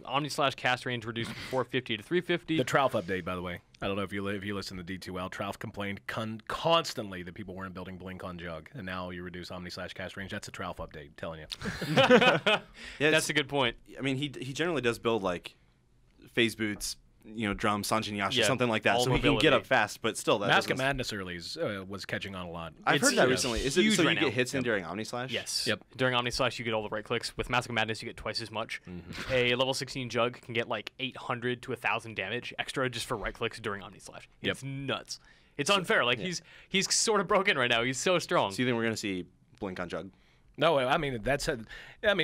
Omni slash cast range reduced from 450 to 350. The Tralf update, by the way. I don't know if you listen to D2L. Tralf complained constantly that people weren't building Blink on Jug, and now you reduce Omni slash cast range. That's a Tralf update, telling you. Yeah, That's a good point. I mean, he generally does build like phase boots, drum, Sanjin Yasha, Yeah, something like that, all so he can mobility. get up fast. But still, that Mask of doesn't- Madness early was catching on a lot. I've It's heard that huge. recently. Is it Huge so you right get now. hits in during Omni Slash? Yes. Yep. During Omni Slash, you get all the right clicks. With Mask of Madness, you get twice as much. A level 16 Jug can get like 800 to 1,000 damage extra just for right clicks during Omni Slash. It's nuts. It's unfair. Like he's sort of broken right now. He's so strong. So you think we're gonna see Blink on Jug? No, I mean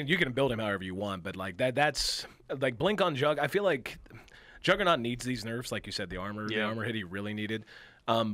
you can build him however you want, but like that's like Blink on Jug. I feel like Juggernaut needs these nerfs, like you said. The armor hit he really needed.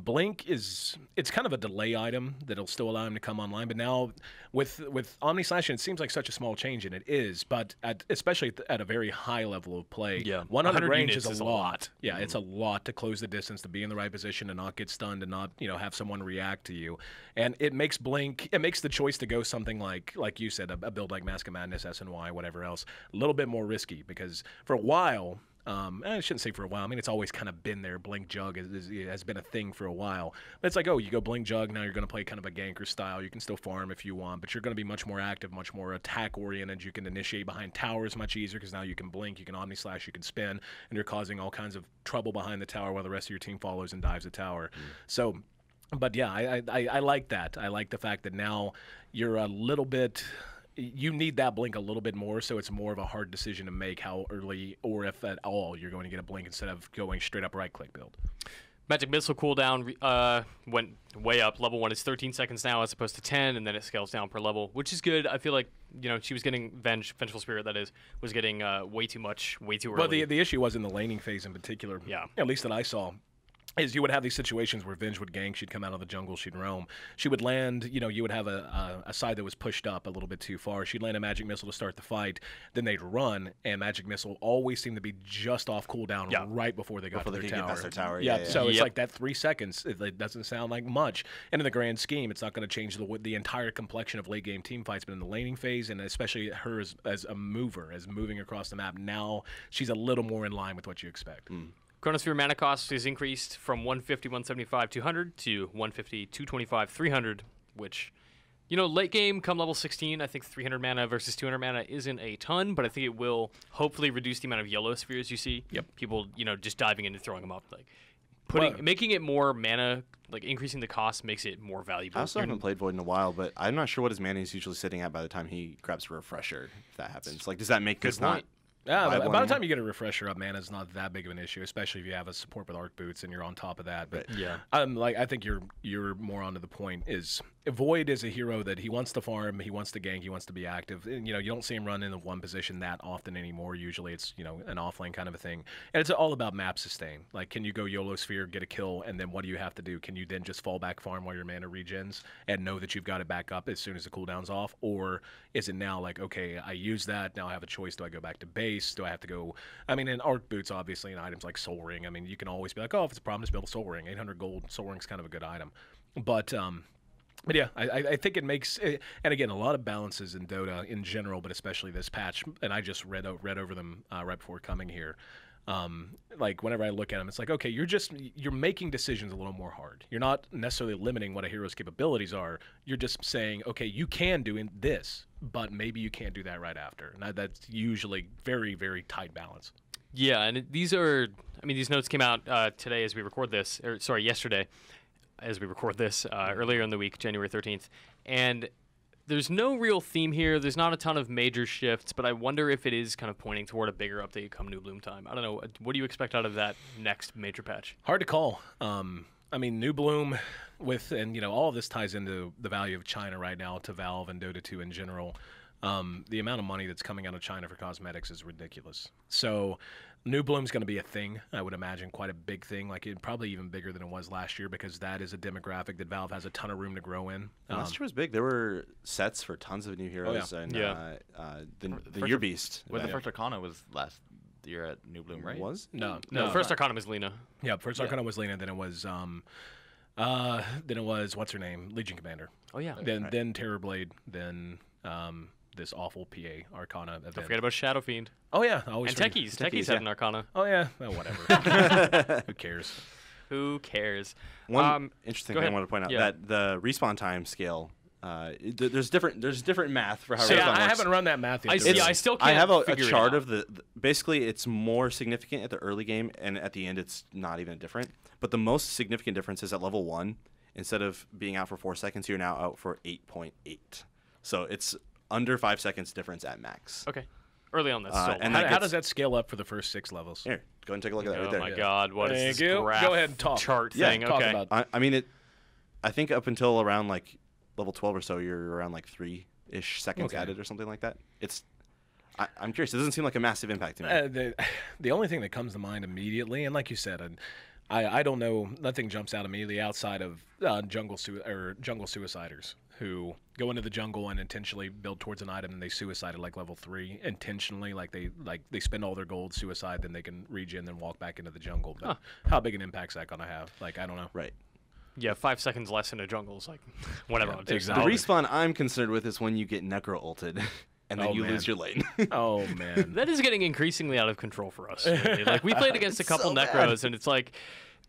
Blink it's kind of a delay item that'll still allow him to come online. But now with Omni Slash, it seems like such a small change, and it is. But especially at a very high level of play, 100 range is a lot. Yeah, it's a lot to close the distance, to be in the right position, to not get stunned, and not have someone react to you. And it makes Blink, it makes the choice to go something like you said, a build like Mask of Madness, SNY, whatever else, a little bit more risky, because for a while. I shouldn't say for a while. I mean, it's always kind of been there. Blink Jug has been a thing for a while. But it's like, oh, you go Blink Jug, now you're going to play kind of a ganker style. You can still farm if you want, but you're going to be much more active, much more attack-oriented. You can initiate behind towers much easier because now you can Blink, you can Omni Slash, you can spin, and you're causing all kinds of trouble behind the tower while the rest of your team follows and dives the tower. So, but yeah, I like that. I like the fact that now you're a little bit... You need that Blink a little bit more, so it's more of a hard decision to make how early or if at all you're going to get a Blink instead of going straight up right-click build. Magic Missile cooldown went way up. Level 1 is 13 seconds now as opposed to 10, and then it scales down per level, which is good. I feel like, she was getting Vengeful Spirit, that is, was getting way too much, way too early. Well, the issue was in the laning phase in particular, at least that I saw, is you would have these situations where Venge would gank, she'd come out of the jungle, she'd roam. She would land, you would have a side that was pushed up a little bit too far. She'd land a Magic Missile to start the fight, then they'd run, and Magic Missile always seemed to be just off cooldown right before they got to their tower. So it's like that 3 seconds, it doesn't sound like much. And in the grand scheme, it's not going to change the entire complexion of late-game team fights, but in the laning phase, and especially her as a mover, as moving across the map, now she's a little more in line with what you expect. Chronosphere mana cost is increased from 150, 175, 200 to 150, 225, 300, which, late game, come level 16, I think 300 mana versus 200 mana isn't a ton, but I think it will hopefully reduce the amount of yellow spheres you see. People, just diving in and throwing them up. Making it more mana, increasing the cost makes it more valuable. I also haven't played Void in a while, but I'm not sure what his mana is usually sitting at by the time he grabs a refresher, if that happens. Does that make this not... Yeah, by the time you get a refresher up, mana's not that big of an issue, especially if you have a support with Arc Boots and you're on top of that. But I think you're more onto the point. Is Void is a hero that he wants to farm, he wants to gank, he wants to be active. And, you don't see him run in the one position that often anymore. Usually it's an offlane kind of a thing, and it's all about map sustain. Can you go YOLO Sphere, get a kill, and then what do you have to do? Can you then just fall back farm while your mana regens and know that you've got it back up as soon as the cooldown's off, or is it now okay, I use that, now I have a choice? Do I go back to base? Do I have to go? I mean, in Arc Boots, obviously, and items like Soul Ring, I mean, you can always be like, oh, if it's a problem, just build a Soul Ring. 800 gold, Soul Ring's kind of a good item. But yeah, I think it makes, and again, a lot of balances in Dota in general, but especially this patch, and I just read over them right before coming here. Whenever I look at them, it's like, okay, you're making decisions a little more hard. You're not necessarily limiting what a hero's capabilities are. You're just saying, okay, you can do this, but maybe you can't do that right after. And that's usually very, very tight balance. Yeah, and these notes came out today as we record this, yesterday as we record this, earlier in the week, January 13th. And there's no real theme here. There's not a ton of major shifts, but I wonder if it is kind of pointing toward a bigger update come New Bloom time. I don't know. What do you expect out of that next major patch? Hard to call. I mean, New Bloom and all of this ties into the value of China right now to Valve and Dota 2 in general. The amount of money that's coming out of China for cosmetics is ridiculous. So New Bloom's going to be a thing, I would imagine, quite a big thing, probably even bigger than it was last year, because that is a demographic that Valve has a ton of room to grow in. Last year was big. There were sets for tons of new heroes, and the Year Beast. The first Arcana was last year at New Bloom, right? Was? No. First Arcana was Lena. Yeah, first Arcana was Lena, then it was what's her name? Legion Commander. Oh yeah. Then Terrorblade, then this awful PA Arcana event. Don't forget about Shadow Fiend. Oh yeah, and Techies. Techies had an Arcana. Oh yeah, whatever. Who cares? Who cares? One interesting thing I want to point out that the respawn time scale. There's different math for how. So I haven't run that math yet. I still can't. I have a chart of basically it's more significant at the early game, and at the end it's not even different. But the most significant difference is at level 1. Instead of being out for 4 seconds, you're now out for 8.8. So it's under 5 seconds difference at max. Okay. Early on, that's and how does that scale up for the first 6 levels? Here, go and take a look at that right there. Oh my God, what is this graph Go ahead and talk. Chart thing? Talk okay. about I mean, I think up until around level 12 or so, you're around 3-ish seconds added or something like that. I'm curious. It doesn't seem like a massive impact to me. The only thing that comes to mind immediately, and like you said, I don't know, nothing jumps out immediately outside of jungle suiciders who go into the jungle and intentionally build towards an item and they suicide at like level 3 intentionally, like they spend all their gold, suicide, then they can regen, then walk back into the jungle. But how big an impact's that gonna have? Like, I don't know. Right. Yeah, 5 seconds less in a jungle is like whatever. Yeah, it takes. exactly. The respawn I'm concerned with is when you get necro ulted and then you man. lose your lane. Oh man. That is getting increasingly out of control for us. Really. Like we played against a couple so necros, and it's like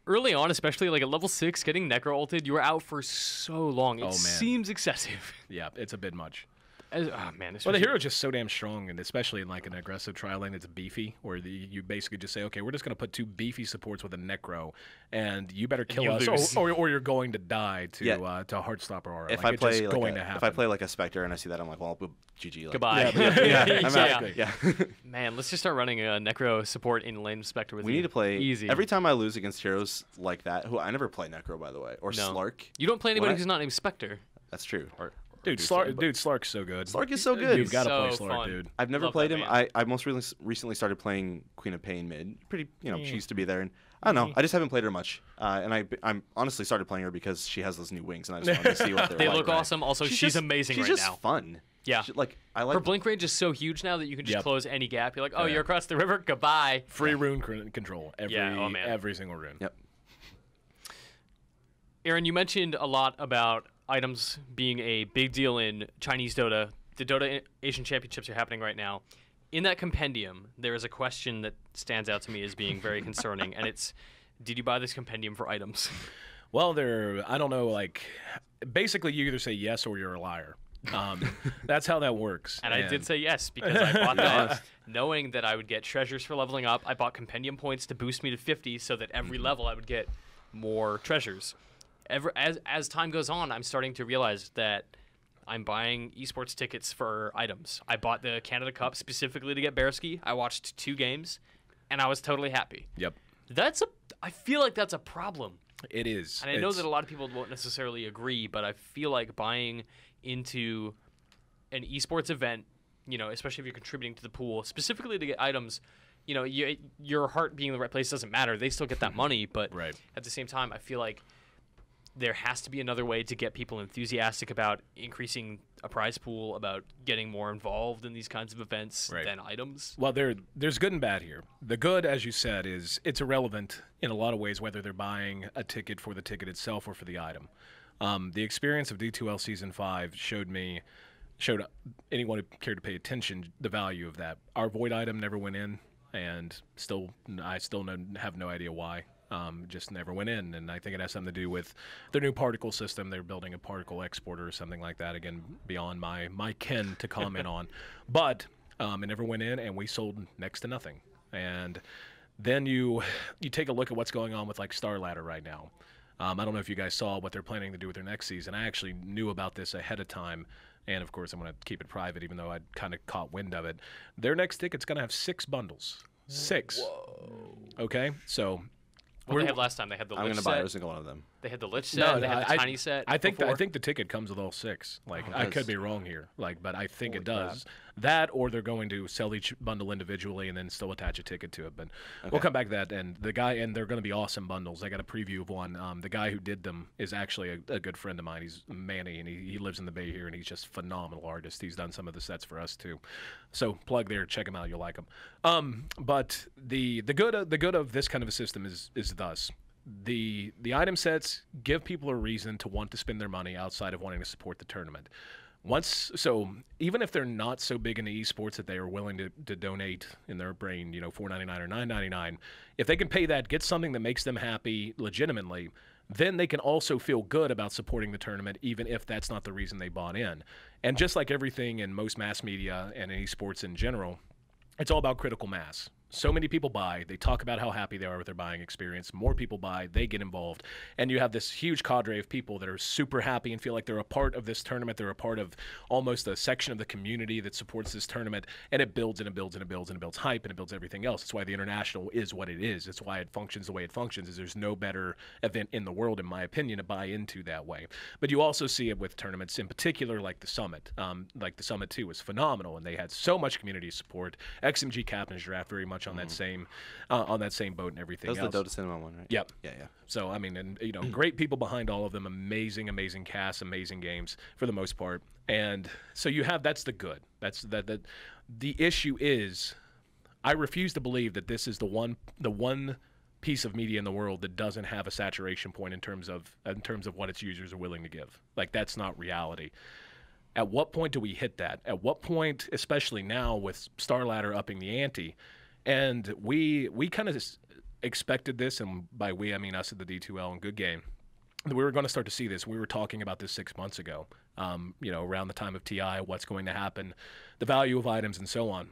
early on, especially like at level 6, getting necro ulted, you were out for so long. It seems excessive. Yeah, it's a bit much. Oh man, Well, the hero's just so damn strong, and especially in like an aggressive trial lane, it's beefy, where you basically just say, okay, we're just going to put 2 beefy supports with a necro, and you better kill us, or you're going to die to Heartstopper aura. If like, I play like a Spectre and I see that, I'm like, well, GG. Like, goodbye. Yeah. Man, let's just start running a necro support in lane Spectre with We need to play easy. Every time I lose against heroes like that, who I never play necro, by the way, or Slark. You don't play anybody who's not named Spectre. That's true. Dude, Slark's so good. Slark is so good. You've got to play so Slark, fun. dude. I've never Love played that him. man. I most recently started playing Queen of Pain mid. Pretty, she used to be there, and I don't know. I just haven't played her much, and I'm honestly started playing her because she has those new wings, and I just wanted to see what they're They like. look awesome. Also, she's amazing right now. She's just fun. Yeah. I like her blink range is so huge now that you can just close any gap. You're like, oh, you're across the river. Goodbye. Free rune control. Every single rune. Yep. Aaron, you mentioned a lot about items being a big deal in Chinese Dota. The Dota Asian Championships are happening right now. In that compendium, there is a question that stands out to me as being very concerning, and it's, did you buy this compendium for items? Well, I don't know, like, basically you either say yes or you're a liar. That's how that works. And I did say yes, because I bought that knowing that I would get treasures for leveling up. I bought compendium points to boost me to 50 so that every level I would get more treasures. As time goes on, I'm starting to realize that I'm buying esports tickets for items. I bought the Canada Cup specifically to get Bearski. I watched 2 games, and I was totally happy. Yep. I feel like that's a problem. It is. And I know that a lot of people won't necessarily agree, but I feel like buying into an esports event, especially if you're contributing to the pool, specifically to get items, your heart being in the right place doesn't matter. They still get that money, but at the same time, I feel like there has to be another way to get people enthusiastic about increasing a prize pool, about getting more involved in these kinds of events than items. Well, there's good and bad here. The good, as you said, is it's irrelevant in a lot of ways whether they're buying a ticket for the ticket itself or for the item. The experience of D2L Season 5 showed anyone who cared to pay attention the value of that. Our Void item never went in, and I still have no idea why. Just never went in, and I think it has something to do with their new particle system. They're building a particle exporter or something like that. Again, beyond my ken to comment on, but it never went in, and we sold next to nothing. And then you take a look at what's going on with like Star Ladder right now. I don't know if you guys saw what they're planning to do with their next season. I actually knew about this ahead of time, and of course I'm going to keep it private, even though I'd kind of caught wind of it. Their next ticket's going to have 6 bundles. 6. Whoa. Okay, so. What they had last time? They had the Lich set. I'm going to buy every single one of them. They had the Lich set. They had the Tiny set. I think the ticket comes with all 6. Like I could be wrong here. But I think it does. Crap. That, or they're going to sell each bundle individually and then still attach a ticket to it. But we'll come back to that. And they're going to be awesome bundles. I got a preview of one. The guy who did them is actually a good friend of mine. He's Manny, and he lives in the Bay here, and he's just a phenomenal artist. He's done some of the sets for us too. So plug there, check him out. You'll like him. But the good of this kind of a system is thus. The item sets give people a reason to want to spend their money outside of wanting to support the tournament. So even if they're not so big into esports that they are willing to donate in their brain, $4.99 or $9.99, if they can pay that, get something that makes them happy legitimately, then they can also feel good about supporting the tournament, even if that's not the reason they bought in. And just like everything in most mass media and in esports in general, it's all about critical mass. So many people buy. They talk about how happy they are with their buying experience. More people buy. They get involved. And you have this huge cadre of people that are super happy and feel like they're a part of this tournament. They're a part of almost a section of the community that supports this tournament. And it builds and it builds and it builds and it builds hype and it builds everything else. That's why the International is what it is. It's why it functions the way it functions. Is there's no better event in the world, in my opinion, to buy into that way. But you also see it with tournaments in particular, like the Summit. Like the Summit 2 was phenomenal, and they had so much community support. XMG Captain's Draft very much on that same boat and everything else. That was the Dota Cinema one, right? Yep. Yeah. So I mean, and great people behind all of them. Amazing casts, amazing games for the most part. And so you have that's the good. That's that. The issue is, I refuse to believe that this is the one piece of media in the world that doesn't have a saturation point in terms of what its users are willing to give. Like, that's not reality. At what point do we hit that? At what point, especially now with StarLadder upping the ante, and we kind of expected this, and by we I mean us at the D2L and GoodGame, that we were going to start to see this. We were talking about this 6 months ago, around the time of TI, what's going to happen, the value of items, and so on.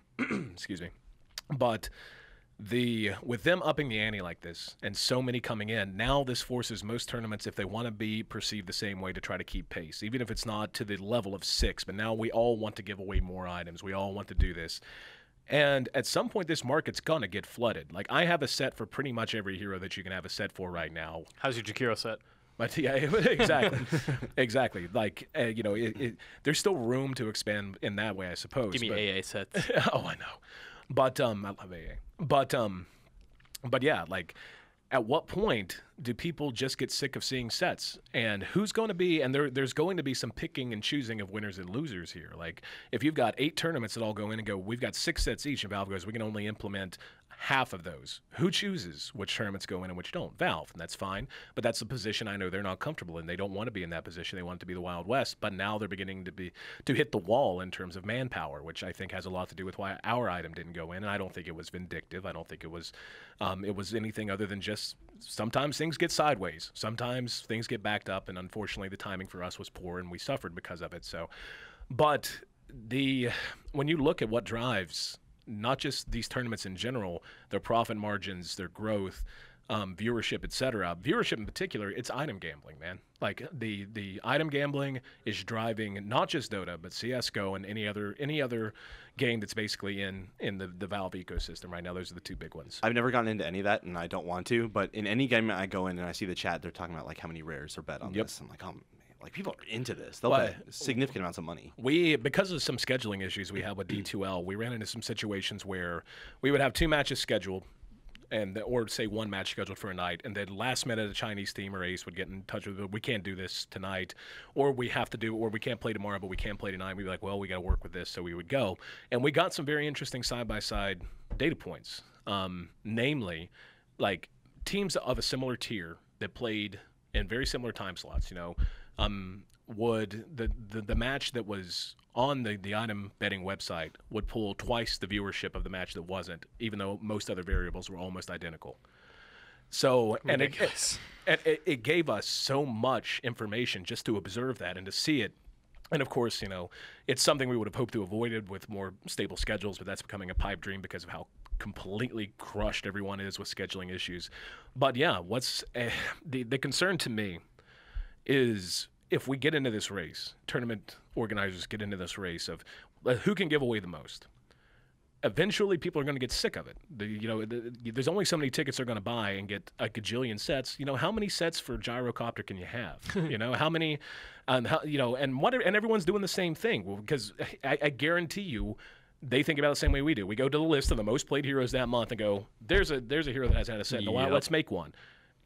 Excuse me. But with them upping the ante like this and so many coming in, now this forces most tournaments, if they want to be perceived the same way, to try to keep pace, even if it's not to the level of 6. But now we all want to give away more items. We all want to do this. And at some point, this market's going to get flooded. Like, I have a set for pretty much every hero that you can have a set for right now. How's your Jakiro set? Yeah, exactly. Exactly. Like, there's still room to expand in that way, I suppose. Give me AA sets. Oh, I know. But I love AA. But yeah, like, at what point do people just get sick of seeing sets? And who's going to be, and there's going to be some picking and choosing of winners and losers here. Like, if you've got 8 tournaments that all go in and go, we've got 6 sets each, and Valve goes, we can only implement half of those. Who chooses which tournaments go in and which don't? Valve, and that's fine. But that's the position I know they're not comfortable in. They don't want to be in that position. They want it to be the Wild West. But now they're beginning to hit the wall in terms of manpower, which I think has a lot to do with why our item didn't go in. And I don't think it was vindictive. I don't think it was anything other than just sometimes things get sideways. Sometimes things get backed up, and unfortunately the timing for us was poor, and we suffered because of it. So, but when you look at what drives not just these tournaments in general, their profit margins, their growth, viewership, etc. Viewership in particular, it's item gambling, man. Like, the item gambling is driving not just Dota, but CS:GO and any other game that's basically in the Valve ecosystem right now. Those are the 2 big ones. I've never gotten into any of that, and I don't want to. But in any game I go in and I see the chat, they're talking about like how many rares are bet on this. I'm like, oh man, like, people are into this. They'll bet significant amounts of money. Because of some scheduling issues we have with D2L, we ran into some situations where we would have 2 matches scheduled, or say 1 match scheduled for a night, and then last minute a Chinese team or Ace would get in touch with, we can't do this tonight, or we can't play tomorrow, but we can play tonight. We'd be like, well, we got to work with this, so we would go. And we got some very interesting side-by-side data points, namely, like, teams of a similar tier that played in very similar time slots, would the match that was on the item betting website would pull twice the viewership of the match that wasn't, even though most other variables were almost identical. So, and it gave us so much information just to observe that and to see it. And of course, it's something we would have hoped to avoid with more stable schedules, but that's becoming a pipe dream because of how completely crushed everyone is with scheduling issues. But yeah, the concern to me is, if we get into this race, tournament organizers get into this race of who can give away the most, eventually people are going to get sick of it. There's only so many tickets they're going to buy and get a gajillion sets. How many sets for Gyrocopter can you have? How many, and everyone's doing the same thing. Well, because I guarantee you, they think about it the same way we do. We go to the list of the most played heroes that month and go, there's a hero that hasn't had a set in a while. Let's make one.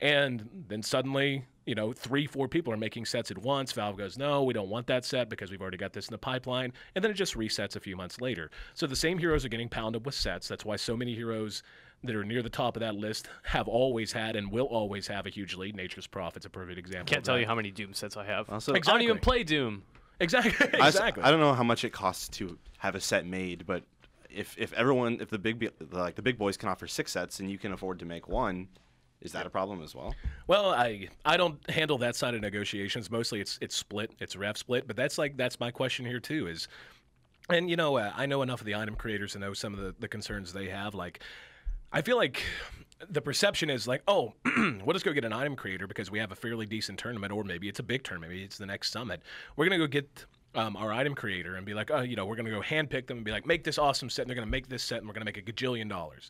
And then suddenly, 3-4 people are making sets at once. Valve goes, no, we don't want that set because we've already got this in the pipeline. And then it just resets a few months later. So the same heroes are getting pounded with sets. That's why so many heroes that are near the top of that list have always had and will always have a huge lead. Nature's Prophet's a perfect example. Can't tell you how many Doom sets I have. Also, I don't even play Doom. Exactly. I don't know how much it costs to have a set made, but if the big boys can offer 6 sets and you can afford to make 1, is that a problem as well? Well, I don't handle that side of negotiations. Mostly it's split. It's ref split. But that's my question here too is, and I know enough of the item creators to know some of the concerns they have. Like, I feel like the perception is like, oh, we'll just go get an item creator because we have a fairly decent tournament, or maybe it's a big tournament, maybe it's the next summit. We're going to go get our item creator and be like, oh, we're going to go handpick them and be like, make this awesome set, and they're going to make this set, and we're going to make a gajillion dollars.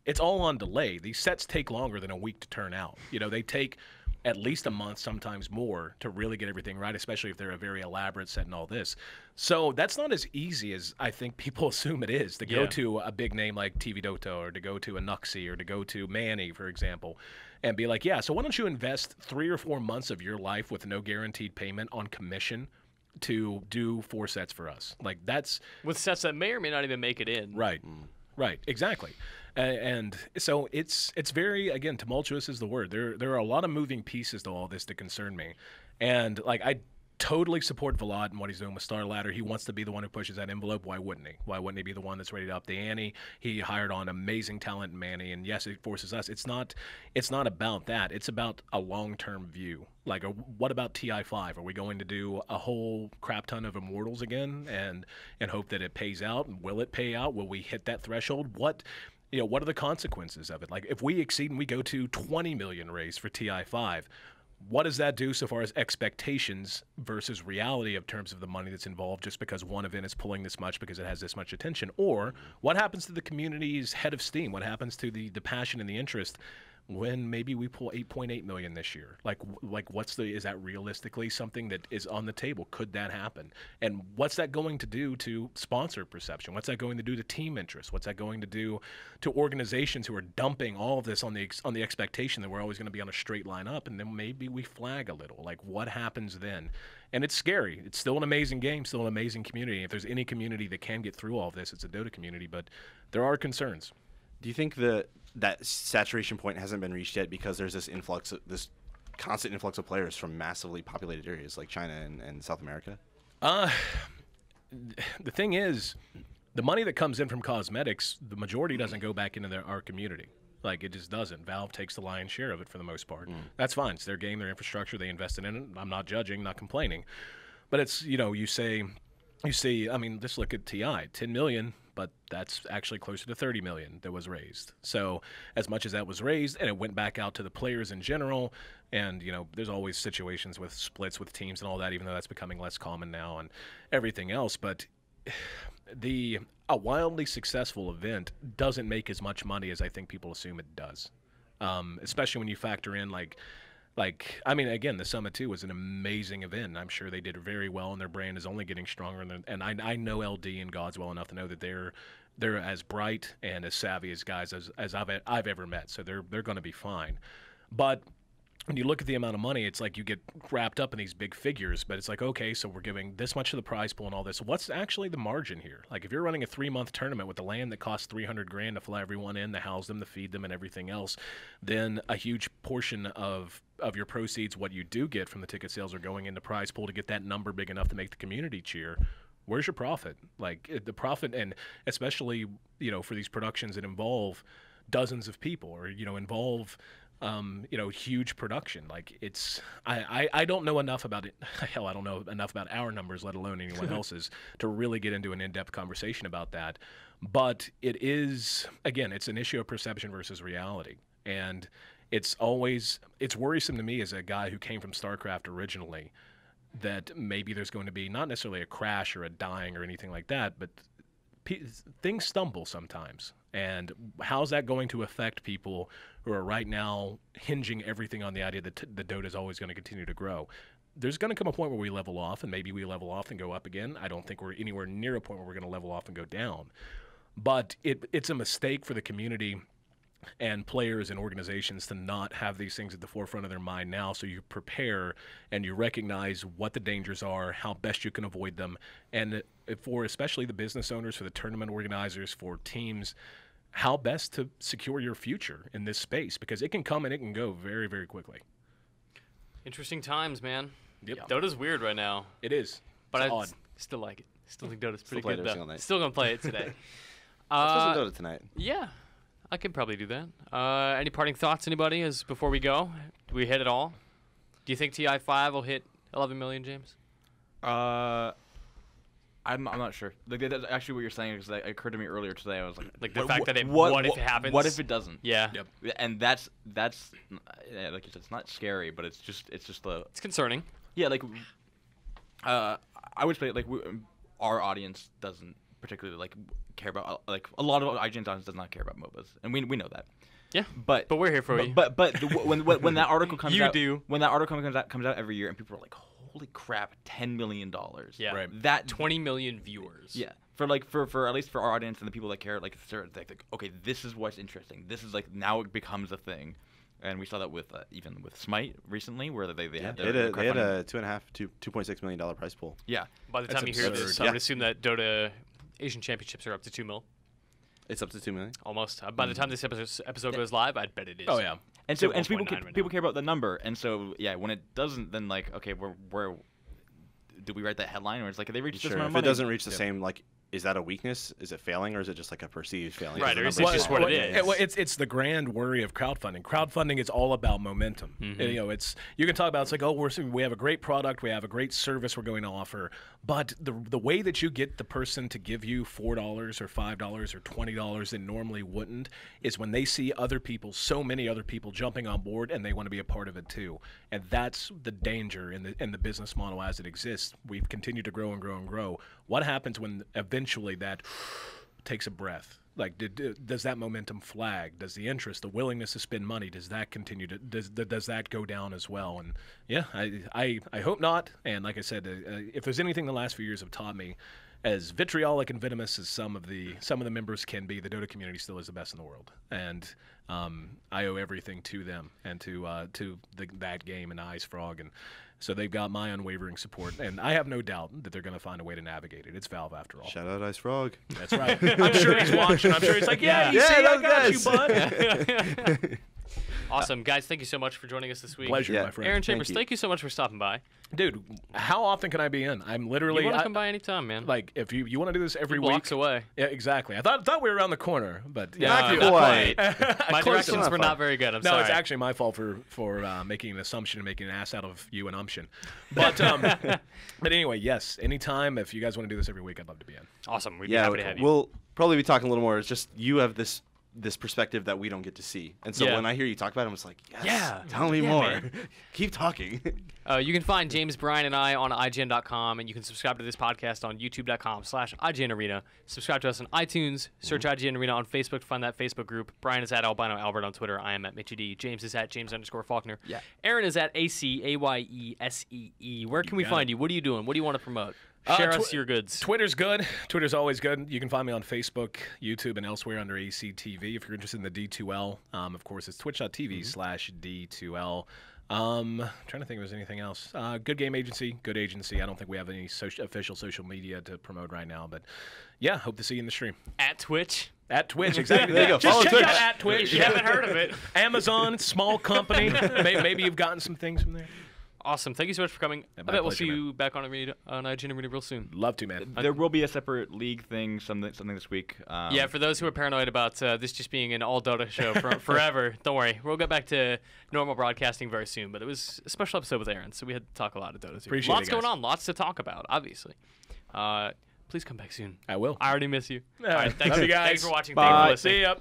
It's all on delay. These sets take longer than a week to turn out. They take at least a month, sometimes more, to really get everything right, especially if they're a very elaborate set and all this. So that's not as easy as I think people assume it is to go to a big name like TV Dota, or to go to a Nuxie, or to go to Manny, for example, and be like, yeah, so why don't you invest 3 or 4 months of your life with no guaranteed payment on commission to do 4 sets for us? Like, that's... With sets that may or may not even make it in. Right. Right, exactly. And so it's very, again, tumultuous is the word. There are a lot of moving pieces to all this that concern me. And, like, I totally support Vlad and what he's doing with Star Ladder. He wants to be the one who pushes that envelope. Why wouldn't he? Why wouldn't he be the one that's ready to up the ante? He hired on amazing talent in Manny, and yes, it forces us. It's not about that. It's about a long-term view. Like, what about TI5? Are we going to do a whole crap ton of Immortals again and hope that it pays out? Will it pay out? Will we hit that threshold? What are the consequences of it? Like, if we exceed and we go to 20 million raised for TI5, what does that do so far as expectations versus reality of terms of the money that's involved, just because one event is pulling this much because it has this much attention? Or what happens to the community's head of steam? What happens to the passion and the interest when maybe we pull 8.8 million this year? Like is that realistically something that is on the table? Could that happen? And what's that going to do to sponsor perception? What's that going to do to team interest? What's that going to do to organizations who are dumping all of this on the expectation that we're always going to be on a straight line up, and then maybe we flag a little? Like, what happens then? And it's scary. It's still an amazing game, still an amazing community. If there's any community that can get through all of this, it's a Dota community, but there are concerns. Do you think that saturation point hasn't been reached yet because there's this constant influx of players from massively populated areas like China and South America? The thing is, the money that comes in from cosmetics, the majority doesn't go back into our community. Like, it just doesn't. Valve takes the lion's share of it for the most part. That's fine. It's their game, their infrastructure. They invested in it. I'm not judging, not complaining. But it's, you see, I mean, just look at TI, 10 million, but that's actually closer to 30 million that was raised. So as much as that was raised, and it went back out to the players in general, and, there's always situations with splits with teams and all that, even though that's becoming less common now and everything else. But a wildly successful event doesn't make as much money as I think people assume it does, especially when you factor in, I mean, again, the Summit 2 was an amazing event. I'm sure they did very well, and their brand is only getting stronger. And I know LD and Gods well enough to know that they're as bright and as savvy as guys as I've ever met. So they're going to be fine. But when you look at the amount of money, it's like you get wrapped up in these big figures, but it's like, okay, so we're giving this much of the prize pool and all this. What's actually the margin here? Like, if you're running a 3-month tournament with the land that costs $300,000 to fly everyone in, to house them, to feed them, and everything else, then a huge portion of your proceeds, what you do get from the ticket sales, are going into prize pool to get that number big enough to make the community cheer. Where's your profit? Like, the profit, and especially, for these productions that involve dozens of people, or, involve huge production. Like, it's, I don't know enough about it. Hell, I don't know enough about our numbers, let alone anyone else's, to really get into an in-depth conversation about that. But it is, again, it's an issue of perception versus reality. And it's worrisome to me as a guy who came from StarCraft originally, that maybe there's going to be not necessarily a crash or a dying or anything like that, but things stumble sometimes. And how's that going to affect people who are right now hinging everything on the idea that the Dota is always going to continue to grow? There's going to come a point where we level off, and maybe we level off and go up again. I don't think we're anywhere near a point where we're going to level off and go down. But it's a mistake for the community and players and organizations to not have these things at the forefront of their mind now, so you prepare and you recognize what the dangers are, how best you can avoid them, and for especially the business owners, for the tournament organizers, for teams, how best to secure your future in this space, because it can come and it can go very, very quickly. Interesting times, man. Yep. Dota's weird right now. It is. But it's I odd. still like it. Still think Dota's pretty play good, it every single though. night. Still going to play it today. Let's play some Dota tonight. Yeah. I could probably do that. Any parting thoughts, anybody, before we go? Do we hit it all? Do you think TI5 will hit 11 million, James? I'm not sure. Like that's actually what you're saying, because it occurred to me earlier today. I was like the fact that what if it happens? What if it doesn't? Yeah. Yep. And that's like you said, it's not scary, but it's just it's concerning. Yeah, like I would say like our audience doesn't particularly like care about like a lot of IGN's audience does not care about MOBAs, and we know that. Yeah, but we're here for you. But when that article comes you out, do. When that article comes out every year, and people are like, holy crap, $10 million. Yeah, right. That 20 million viewers. Yeah, for at least for our audience and the people that care, like okay, this is what's interesting. This is like now it becomes a thing, and we saw that with even with Smite recently, where they had they had a $2.6 million prize pool. Yeah. By the time you hear this, I would assume that Dota Asian Championships are up to 2 mil. It's up to 2 million. Almost. By the time this episode goes live, I'd bet it is. Oh yeah. And so people care about the number, and so yeah, when it doesn't, then like okay, where do we write that headline, or it's like they reach this amount of if money? it doesn't reach the same, like, is that a weakness? Is it failing, or is it just like a perceived failing? Right, or is it just what it is? It's the grand worry of crowdfunding. Crowdfunding is all about momentum. You know, you can talk about it's like, oh, we have a great product, we have a great service we're going to offer, but the way that you get the person to give you $4 or $5 or $20 they normally wouldn't is when they see other people, so many other people jumping on board, and they want to be a part of it too. And that's the danger in the business model as it exists. We've continued to grow and grow and grow. What happens when eventually that takes a breath? Like, does that momentum flag? Does the interest, the willingness to spend money, does that continue to does that go down as well? And yeah, I hope not. And like I said, if there's anything the last few years have taught me, as vitriolic and venomous as some of the members can be, the Dota community still is the best in the world, and I owe everything to them and to that game and Ice Frog, and so they've got my unwavering support, and I have no doubt that they're going to find a way to navigate it. It's Valve after all. Shout out Ice Frog. That's right. I'm sure he's watching. I'm sure he's like, yeah, I got you, bud. Awesome. Guys, thank you so much for joining us this week. Pleasure, my friend. Aaron Chambers, thank you so much for stopping by. Dude, how often can I be in? I'm literally... You want to come by anytime, man. Like, if you want to do this every week... Blocks away. Yeah, exactly. I thought we were around the corner, but... Yeah, not quite. My directions were not very good. I'm sorry. No, it's actually my fault for making an assumption and making an ass out of you and umption. But but anyway, yes, anytime. If you guys want to do this every week, I'd love to be in. Awesome. We'd be happy to have you. We'll probably be talking a little more. It's just you have this perspective that we don't get to see. And so when I hear you talk about it, I'm just like, yes, tell me more. Keep talking. You can find James, Brian, and I on IGN.com, and you can subscribe to this podcast on YouTube.com/IGN Arena. Subscribe to us on iTunes. Search IGN Arena on Facebook to find that Facebook group. Brian is at Albino Albert on Twitter. I am at Mitchie D. James is at James_Faulkner. Yeah. Aaron is at AYESEE. Where can we find you? What are you doing? What do you want to promote? Share us your goods. Twitter's good. Twitter's always good. You can find me on Facebook, YouTube, and elsewhere under ACTV. If you're interested in the D2L, of course, it's twitch.tv/D2L. Trying to think if there's anything else. GoodGame Agency, good agency. I don't think we have any official social media to promote right now, but yeah, hope to see you in the stream. At Twitch. At Twitch, exactly. There you go. Just Follow check Twitch. out at Twitch. If you haven't heard of it. Amazon, small company. Maybe you've gotten some things from there. Awesome. Thank you so much for coming. I bet we'll see you back on IGN Arena real soon. Love to, man. There will be a separate league thing, something this week. Yeah, for those who are paranoid about this just being an all Dota show forever, don't worry. We'll get back to normal broadcasting very soon. But it was a special episode with Aaron, so we had to talk a lot of Dota too. Appreciate lots it, guys. going on, lots to talk about, obviously. Please come back soon. I will. I already miss you. Yeah. All right, thanks, Love you guys. Thanks for watching. Bye. Thanks for listening. See ya.